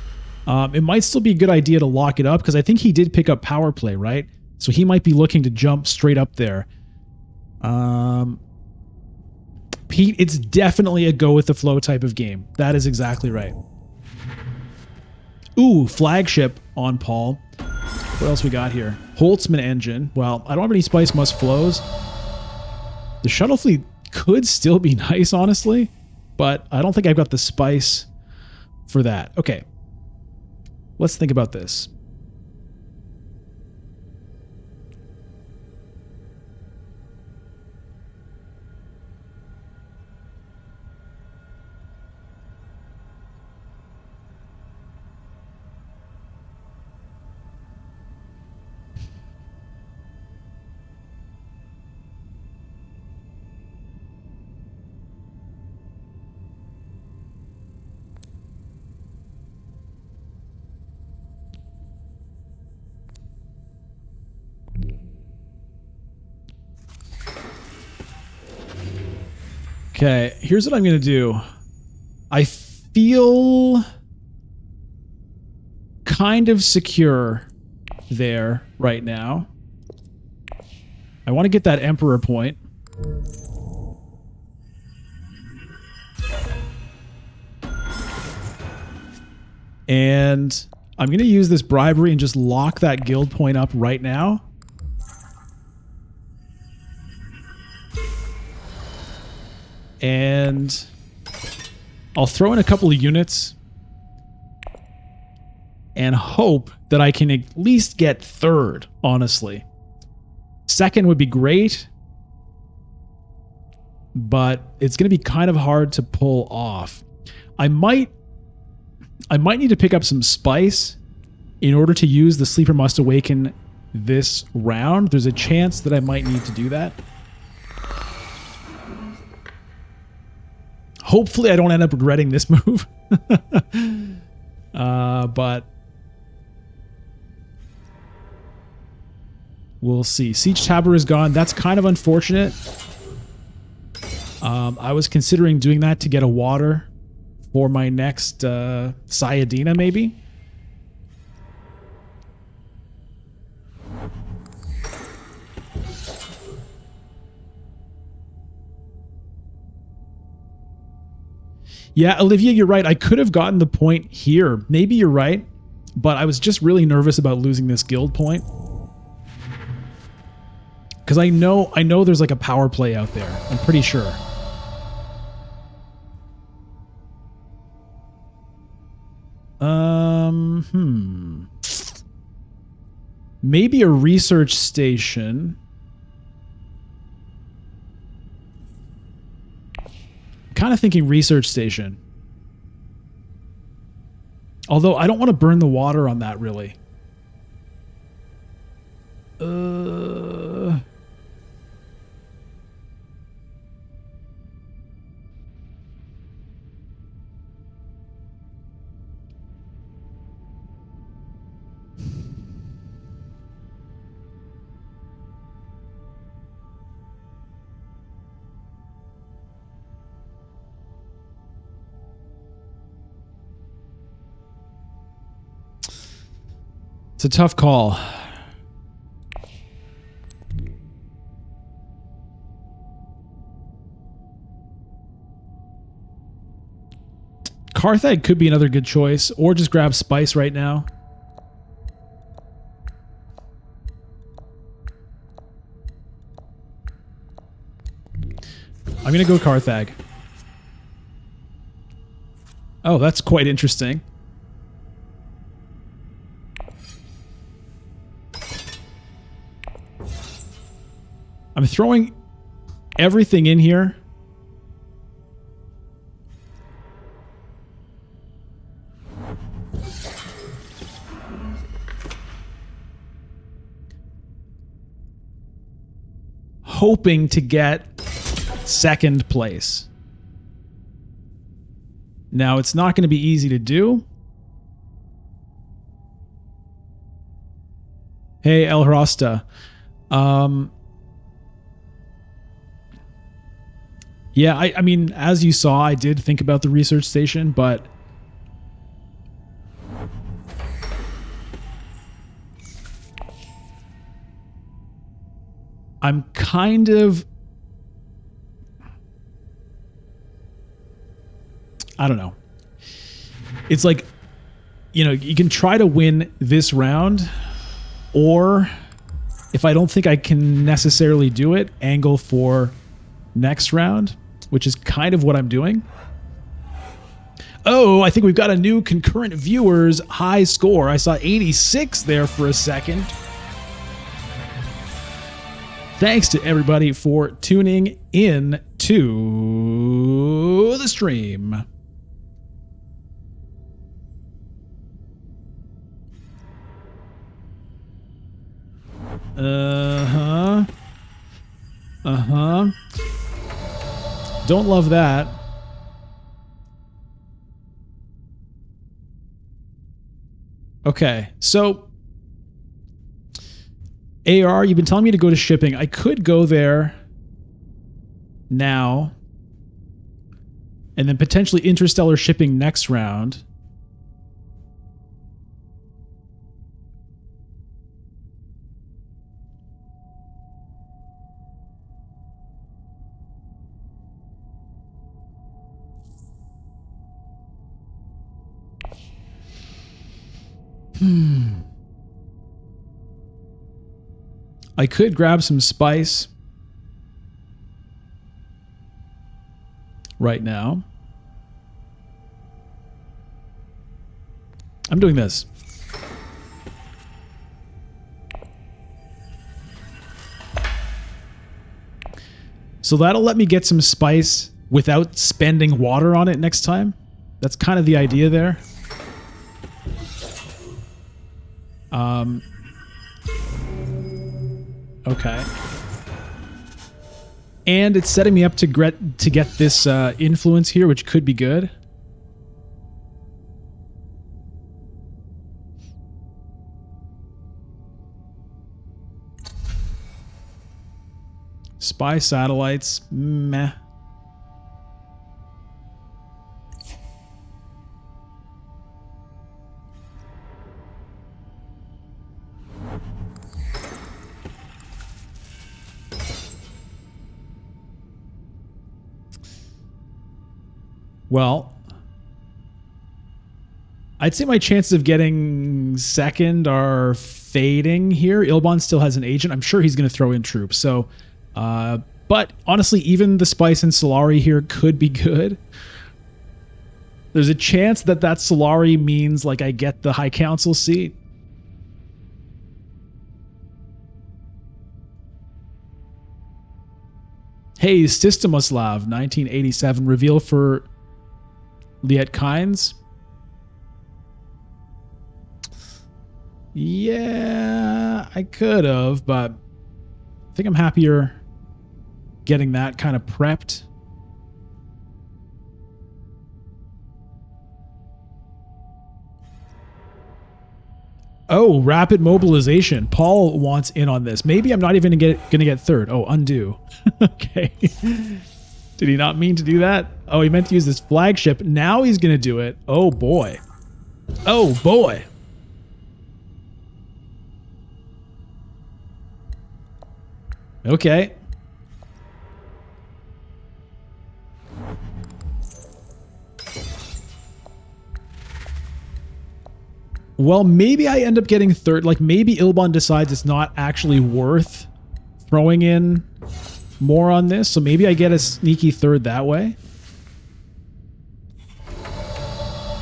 It might still be a good idea to lock it up because I think he did pick up power play, right? So he might be looking to jump straight up there. Pete, it's definitely a go with the flow type of game. That is exactly right. Ooh, flagship on Paul. What else we got here? Holtzman engine. Well, I don't have any Spice Must Flows. The shuttle fleet could still be nice, honestly, but I don't think I've got the spice for that. Okay. Let's think about this. Okay, here's what I'm going to do. I feel kind of secure there right now. I want to get that Emperor point. And I'm going to use this bribery and just lock that guild point up right now. And I'll throw in a couple of units and hope that I can at least get third, honestly. Second would be great, but it's going to be kind of hard to pull off. I might need to pick up some spice in order to use the Sleeper Must Awaken this round. There's a chance that I might need to do that. Hopefully I don't end up regretting this move. But we'll see. Siege Tabor is gone. That's kind of unfortunate. I was considering doing that to get a water for my next Sayadina, maybe. Yeah, Olivia, you're right. I could have gotten the point here. Maybe you're right, but I was just really nervous about losing this guild point. Because I know there's like a power play out there. I'm pretty sure. Maybe a research station. I'm kind of thinking research station. Although I don't want to burn the water on that, really. It's a tough call. Carthag could be another good choice, or just grab Spice right now. I'm going to go Carthag. Oh, that's quite interesting. I'm throwing everything in here. Hoping to get second place. Now, it's not going to be easy to do. Hey, El Rasta. Yeah, I mean, as you saw, I did think about the research station, but I'm kind of, I don't know. It's like, you know, you can try to win this round, or if I don't think I can necessarily do it, angle for next round, which is kind of what I'm doing. Oh, I think we've got a new concurrent viewers high score. I saw 86 there for a second. Thanks to everybody for tuning in to the stream. Don't love that. Okay, so AR, you've been telling me to go to shipping. I could go there now and then potentially interstellar shipping next round. I could grab some spice right now. I'm doing this. So that'll let me get some spice without spending water on it next time. That's kind of the idea there. Okay. And it's setting me up to get this influence here, which could be good. Spy satellites, meh. Well, I'd say my chances of getting second are fading here. Ilbon still has an agent. I'm sure he's going to throw in troops. So, but honestly, even the Spice and Solari here could be good. There's a chance that Solari means like I get the High Council seat. Hey, Systemoslav, 1987. Reveal for Liet Kynes. Yeah, I could have, but I think I'm happier getting that kind of prepped. Oh, rapid mobilization. Paul wants in on this. Maybe I'm not even going to get third. Oh, undo. Okay. Did he not mean to do that? Oh, he meant to use this flagship. Now he's going to do it. Oh, boy. Oh, boy. Okay. Well, maybe I end up getting third. Like, maybe Ilbon decides it's not actually worth throwing in more on this. So maybe I get a sneaky third that way.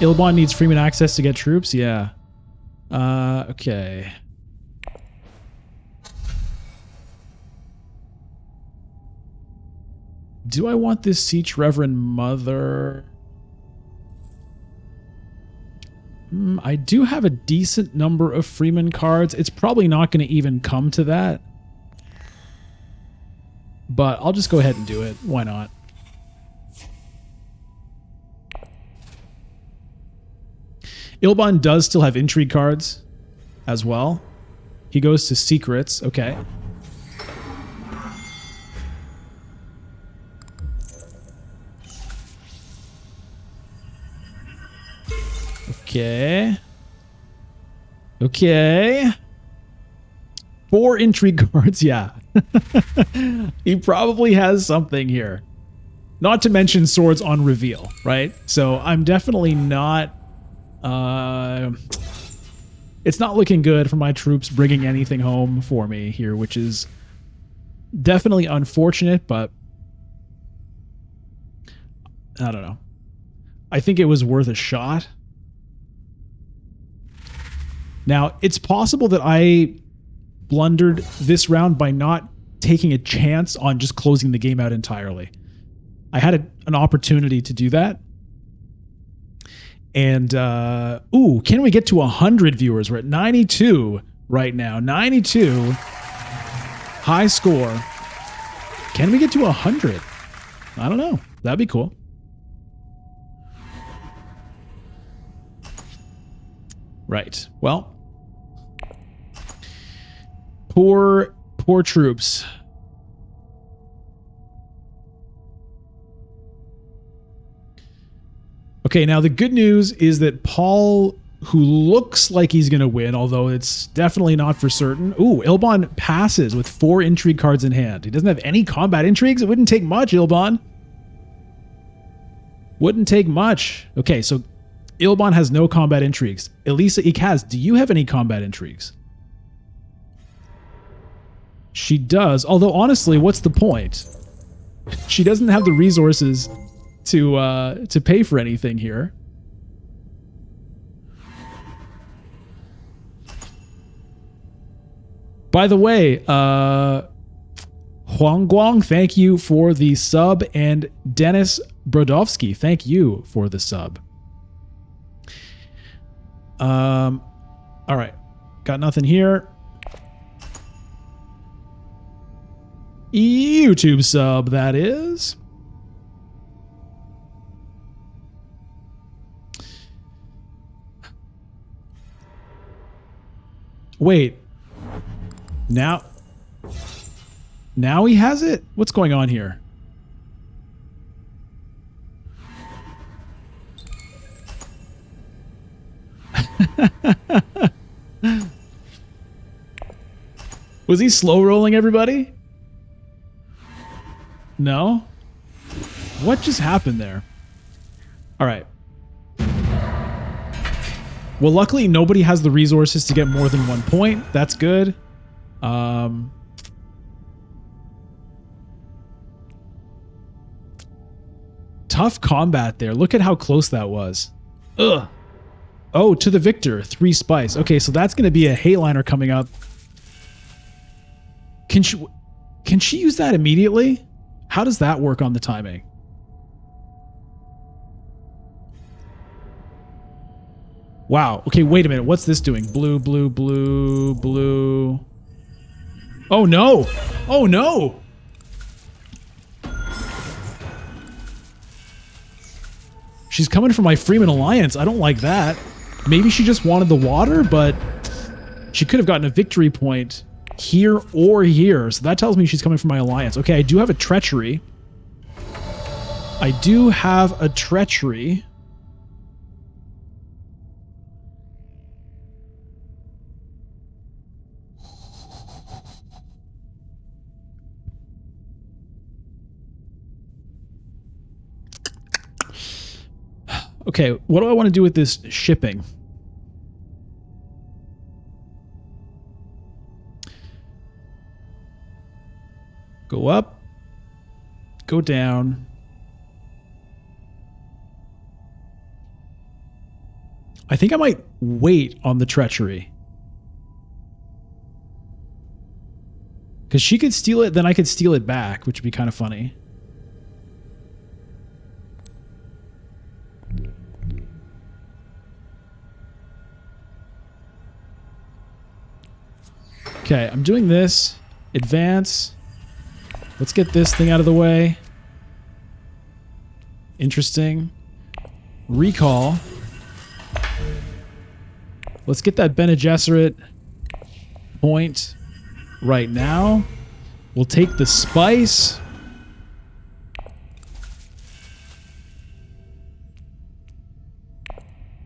Ilbon needs Freeman access to get troops. Yeah. Okay. Do I want this Siege Reverend Mother? I do have a decent number of Freeman cards. It's probably not going to even come to that. But I'll just go ahead and do it. Why not? Ilbon does still have intrigue cards as well. He goes to secrets. Okay. Okay. Okay. 4 intrigue cards, yeah. He probably has something here. Not to mention swords on reveal, right? So I'm definitely not... it's not looking good for my troops bringing anything home for me here, which is definitely unfortunate, but... I don't know. I think it was worth a shot. Now, it's possible that I blundered this round by not taking a chance on just closing the game out entirely. I had an opportunity to do that. And, ooh, can we get to 100 viewers? We're at 92 right now. 92. High score. Can we get to 100? I don't know. That'd be cool. Right. Well, poor troops. Okay, now the good news is that Paul, who looks like he's going to win, although it's definitely not for certain. Ooh, Ilbon passes with 4 intrigue cards in hand. He doesn't have any combat intrigues. It wouldn't take much, Ilbon. Wouldn't take much. Okay, so Ilbon has no combat intrigues. Elisa Ikaz, do you have any combat intrigues? She does, although honestly, what's the point? She doesn't have the resources to pay for anything here. By the way, Huang Guang, thank you for the sub, and Dennis Brodowski, thank you for the sub. All right, got nothing here. YouTube sub, that is. Wait. Now he has it? What's going on here? Was he slow rolling everybody? No? What just happened there? All right. Well, luckily, nobody has the resources to get more than 1 point. That's good. Tough combat there. Look at how close that was. Ugh. Oh, to the victor. 3 spice. Okay, so that's going to be a Hateliner coming up. Can she use that immediately? How does that work on the timing? Wow. Okay, wait a minute. What's this doing? Blue, blue, blue, blue. Oh, no. Oh, no. She's coming for my Freeman Alliance. I don't like that. Maybe she just wanted the water, but she could have gotten a victory point here or here. So that tells me she's coming for my alliance. Okay, I do have a treachery. I do have a treachery. Okay, what do I want to do with this shipping? Go up. Go down. I think I might wait on the treachery. Because she could steal it, then I could steal it back, which would be kind of funny. Okay, I'm doing this. Advance. Let's get this thing out of the way. Interesting. Recall. Let's get that Bene Gesserit point right now. We'll take the spice.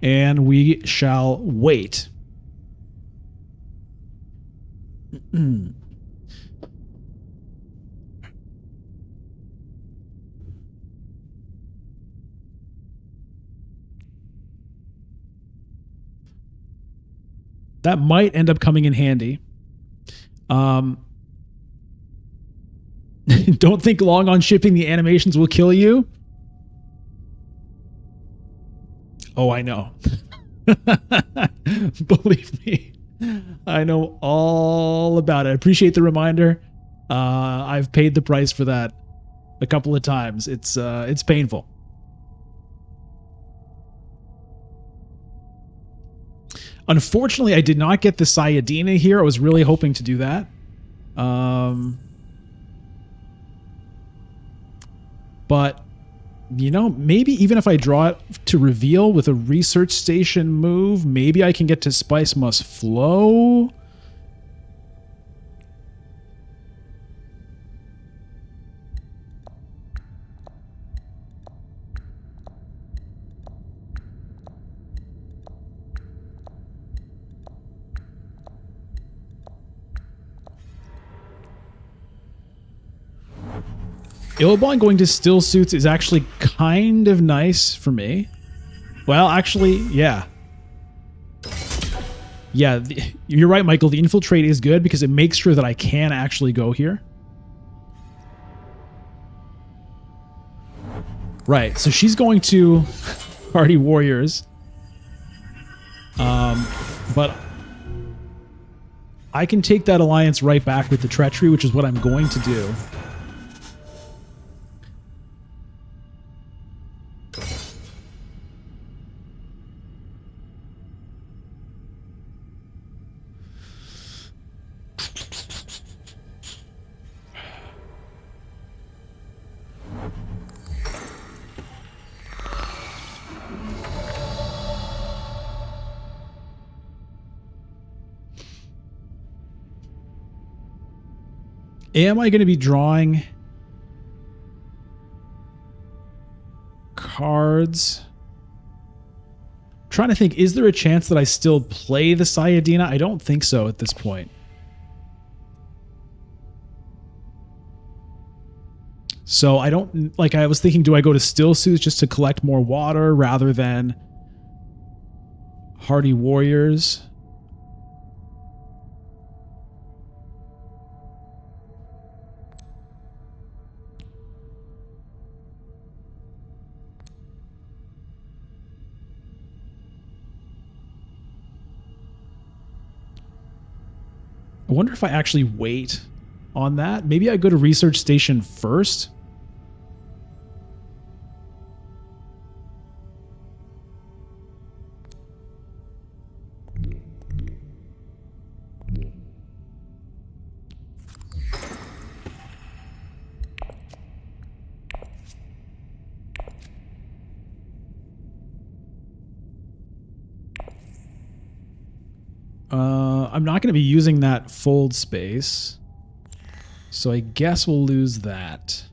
And we shall wait. That might end up coming in handy. Don't think long on shipping. The animations will kill you. Oh, I know. Believe me. I know all about it. I appreciate the reminder. I've paid the price for that a couple of times. It's painful. Unfortunately, I did not get the Sayadina here. I was really hoping to do that. But, you know, maybe even if I draw it to reveal with a research station move, maybe I can get to Spice Must Flow. Illabon going to Still Suits is actually kind of nice for me. Well, actually, yeah. Yeah, you're right, Michael. The Infiltrate is good because it makes sure that I can actually go here. Right, so she's going to Hardy Warriors. But I can take that alliance right back with the Treachery, which is what I'm going to do. Am I going to be drawing cards? I'm trying to think, is there a chance that I still play the Sayadina? I don't think so at this point. So I don't, like, I was thinking, do I go to Still Suits just to collect more water rather than Hardy Warriors? I wonder if I actually wait on that. Maybe I go to Research Station first. I'm not going to be using that fold space, so I guess we'll lose that.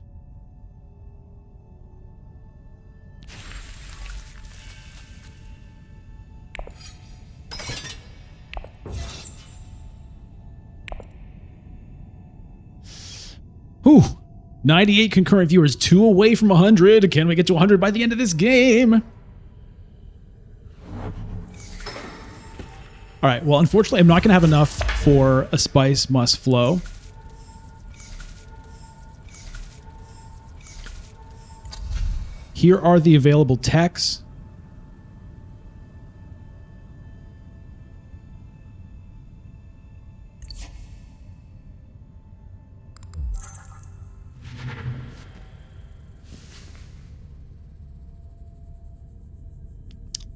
Whew. 98 concurrent viewers, 2 away from 100. Can we get to 100 by the end of this game? All right, well, unfortunately, I'm not going to have enough for a spice must flow. Here are the available techs.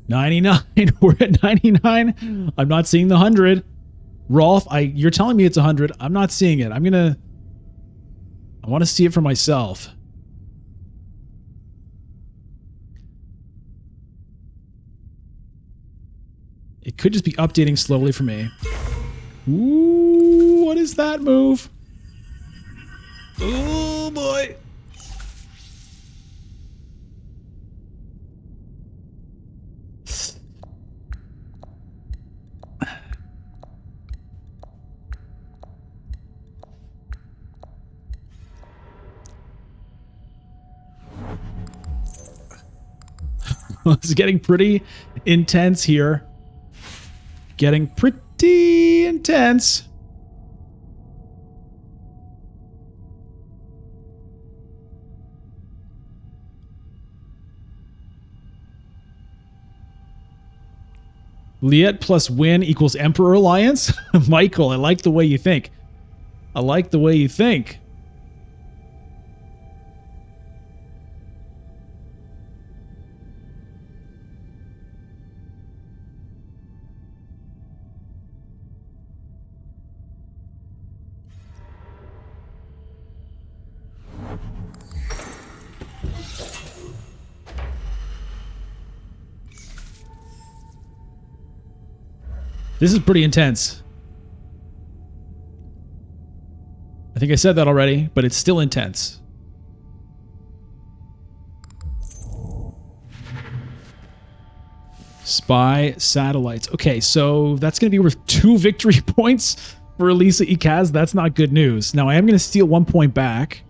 $99. We're at 99. I'm not seeing the 100. Rolf, you're telling me it's 100. I'm not seeing it. I want to see it for myself. It could just be updating slowly for me. Ooh, what is that move? Oh boy. It's getting pretty intense here. Getting pretty intense. Liet plus win equals Emperor Alliance? Michael, I like the way you think. I like the way you think. This is pretty intense. I think I said that already, but it's still intense. Spy satellites. Okay, so that's going to be worth 2 victory points for Elisa Ikaz. That's not good news. Now, I am going to steal 1 point back.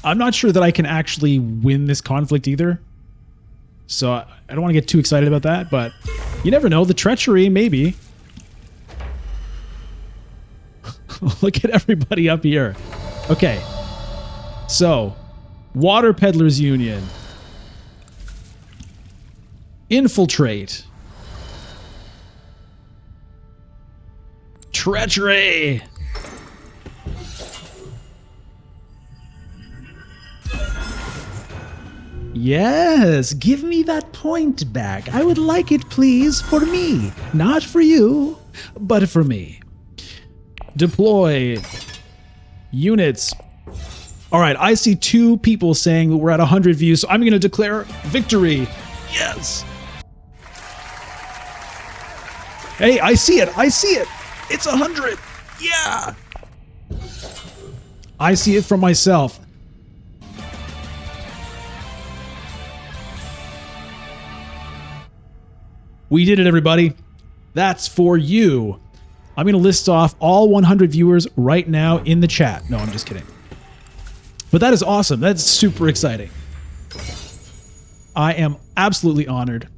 I'm not sure that I can actually win this conflict either. So I don't want to get too excited about that, but you never know. The treachery, maybe. Look at everybody up here. Okay. So, Water Peddlers Union. Infiltrate. Treachery. Yes, give me that point back. I would like it, please, for me. Not for you, but for me. Deploy units. All right, I see 2 people saying we're at 100 views, so I'm going to declare victory. Yes. Hey, I see it. I see it. It's 100. Yeah. I see it for myself. We did it, everybody. That's for you. I'm going to list off all 100 viewers right now in the chat. No, I'm just kidding. But that is awesome. That's super exciting. I am absolutely honored.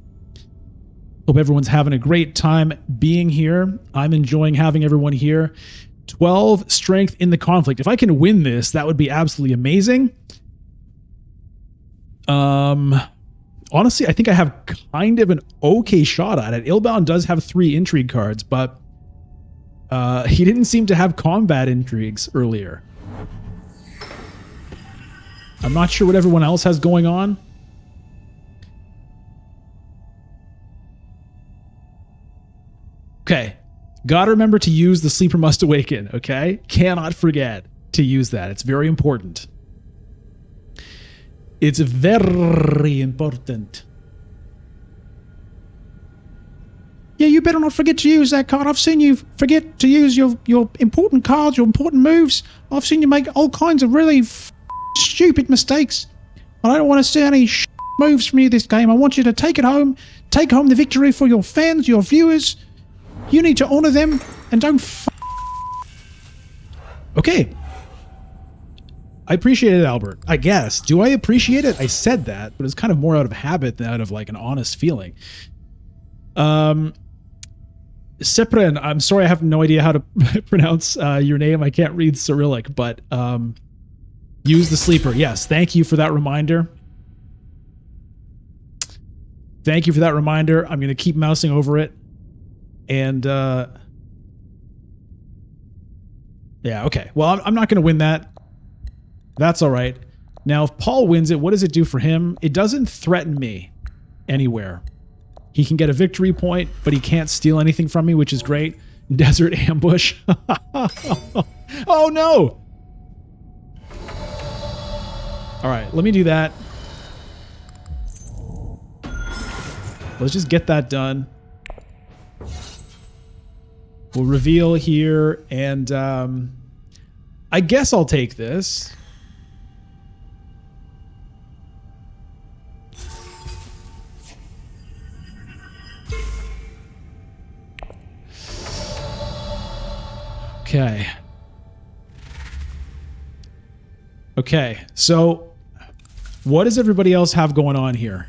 Hope everyone's having a great time being here. I'm enjoying having everyone here. 12 strength in the conflict. If I can win this, that would be absolutely amazing. Honestly, I think I have kind of an okay shot at it. Ilbound does have 3 intrigue cards, but he didn't seem to have combat intrigues earlier. I'm not sure what everyone else has going on. Okay. Gotta remember to use the Sleeper Must Awaken, okay? Cannot forget to use that. It's very important. It's very important. Yeah, you better not forget to use that card. I've seen you forget to use your important cards, your important moves. I've seen you make all kinds of really stupid mistakes. I don't want to see any moves from you this game. I want you to take it home. Take home the victory for your fans, your viewers. You need to honor them and don't Okay. I appreciate it, Albert. I guess. Do I appreciate it? I said that, but it's kind of more out of habit than out of like an honest feeling. Cyprian, I'm sorry, I have no idea how to pronounce your name. I can't read Cyrillic, but use the sleeper. Yes, thank you for that reminder. Thank you for that reminder. I'm going to keep mousing over it. And yeah, okay. Well, I'm not going to win that. That's all right. Now, if Paul wins it, what does it do for him? It doesn't threaten me anywhere. He can get a victory point, but he can't steal anything from me, which is great. Desert ambush. Oh, no. All right, let me do that. Let's just get that done. We'll reveal here, and I guess I'll take this. Okay. Okay, so what does everybody else have going on here?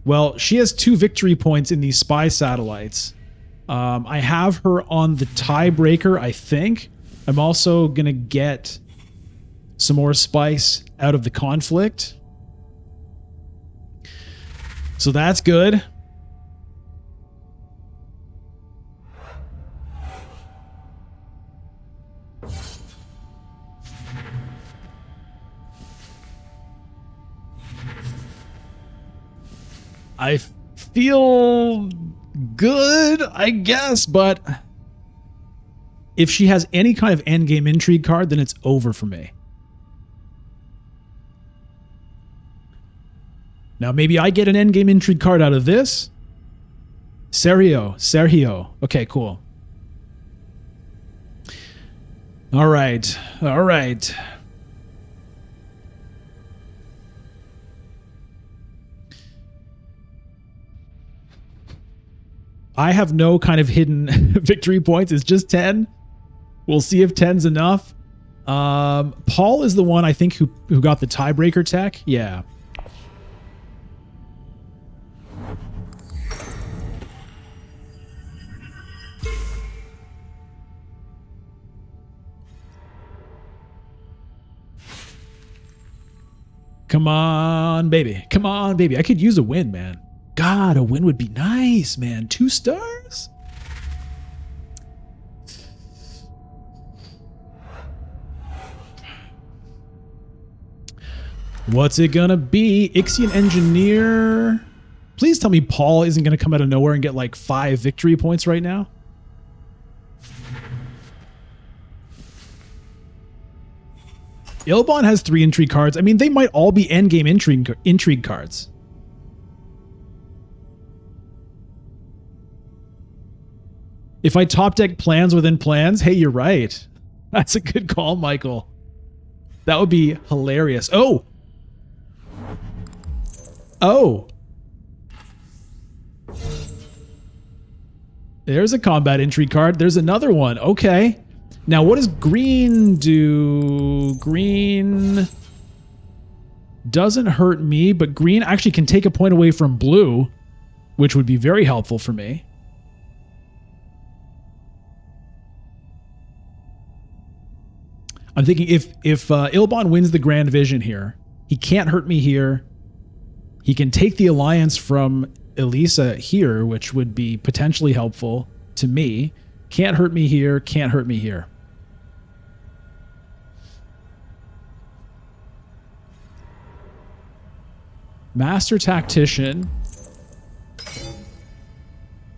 Well, she has 2 victory points in these spy satellites. I have her on the tiebreaker, I think. I'm also going to get some more spice out of the conflict. So that's good. I feel good, I guess, but if she has any kind of endgame intrigue card, then it's over for me. Now, maybe I get an endgame intrigue card out of this. Sergio. Okay, cool. All right. I have no kind of hidden victory points. It's just 10. We'll see if 10's enough. Paul is the one, I think, who got the tiebreaker tech. Yeah. Come on, baby. Come on, baby. I could use a win, man. God, a win would be nice, man. 2 stars? What's it gonna be? Ixian Engineer. Please tell me Paul isn't gonna come out of nowhere and get like 5 victory points right now. Ilbon has 3 intrigue cards. I mean, they might all be endgame intrigue cards. If I top deck plans within plans, hey, you're right. That's a good call, Michael. That would be hilarious. Oh! There's a combat intrigue card. There's another one. Okay. Now, what does green do? Green doesn't hurt me, but green actually can take a point away from blue, which would be very helpful for me. I'm thinking if Ilbon wins the Grand Vision here, he can't hurt me here. He can take the alliance from Elisa here, which would be potentially helpful to me. Can't hurt me here, can't hurt me here. Master Tactician.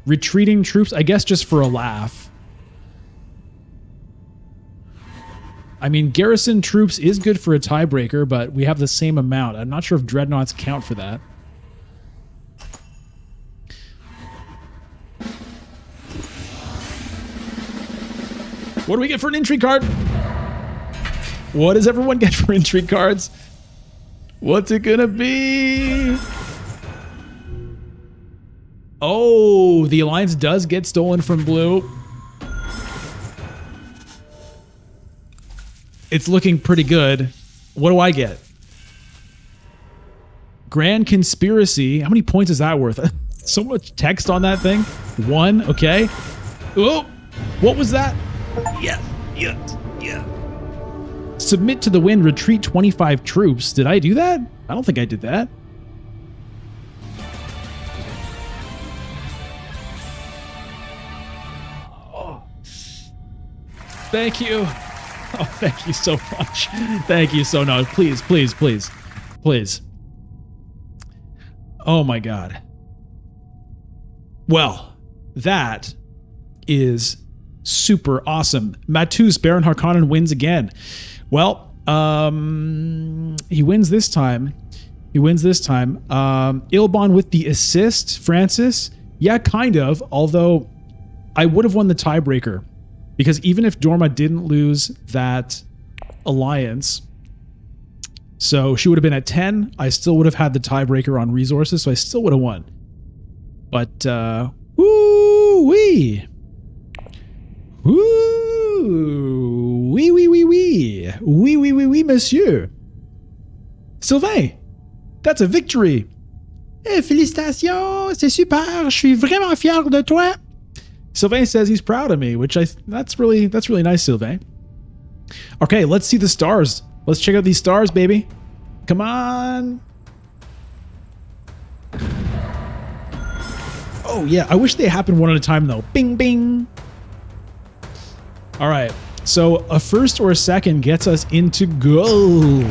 Retreating troops, I guess just for a laugh. I mean, garrison troops is good for a tiebreaker, but we have the same amount. I'm not sure if dreadnoughts count for that. What do we get for an intrigue card? What does everyone get for intrigue cards? What's it gonna be? Oh, the alliance does get stolen from blue. It's looking pretty good. What do I get? Grand Conspiracy. How many points is that worth? So much text on that thing. 1, okay. Oh, what was that? Yeah. Submit to the wind, retreat 25 troops. Did I do that? I don't think I did that. Oh. Thank you. Oh, thank you so much. Thank you so much. Please, please, please, please. Oh my God. Well, that is super awesome. Matus, Baron Harkonnen wins again. Well, he wins this time. Ilbon with the assist, Francis. Yeah, kind of. Although I would have won the tiebreaker. Because even if Dorma didn't lose that alliance, so she would have been at 10, I still would have had the tiebreaker on resources, so I still would have won. But, woo-wee. Woo! Oui, oui, oui, oui. Oui, oui, oui, oui, monsieur. Sylvain, that's a victory. Hey, félicitations, c'est super. Je suis vraiment fier de toi. Sylvain says he's proud of me, which that's really nice, Sylvain. Okay, let's see the stars. Let's check out these stars, baby. Come on. Oh yeah, I wish they happened one at a time though. Bing, bing. All right, so a first or a second gets us into gold.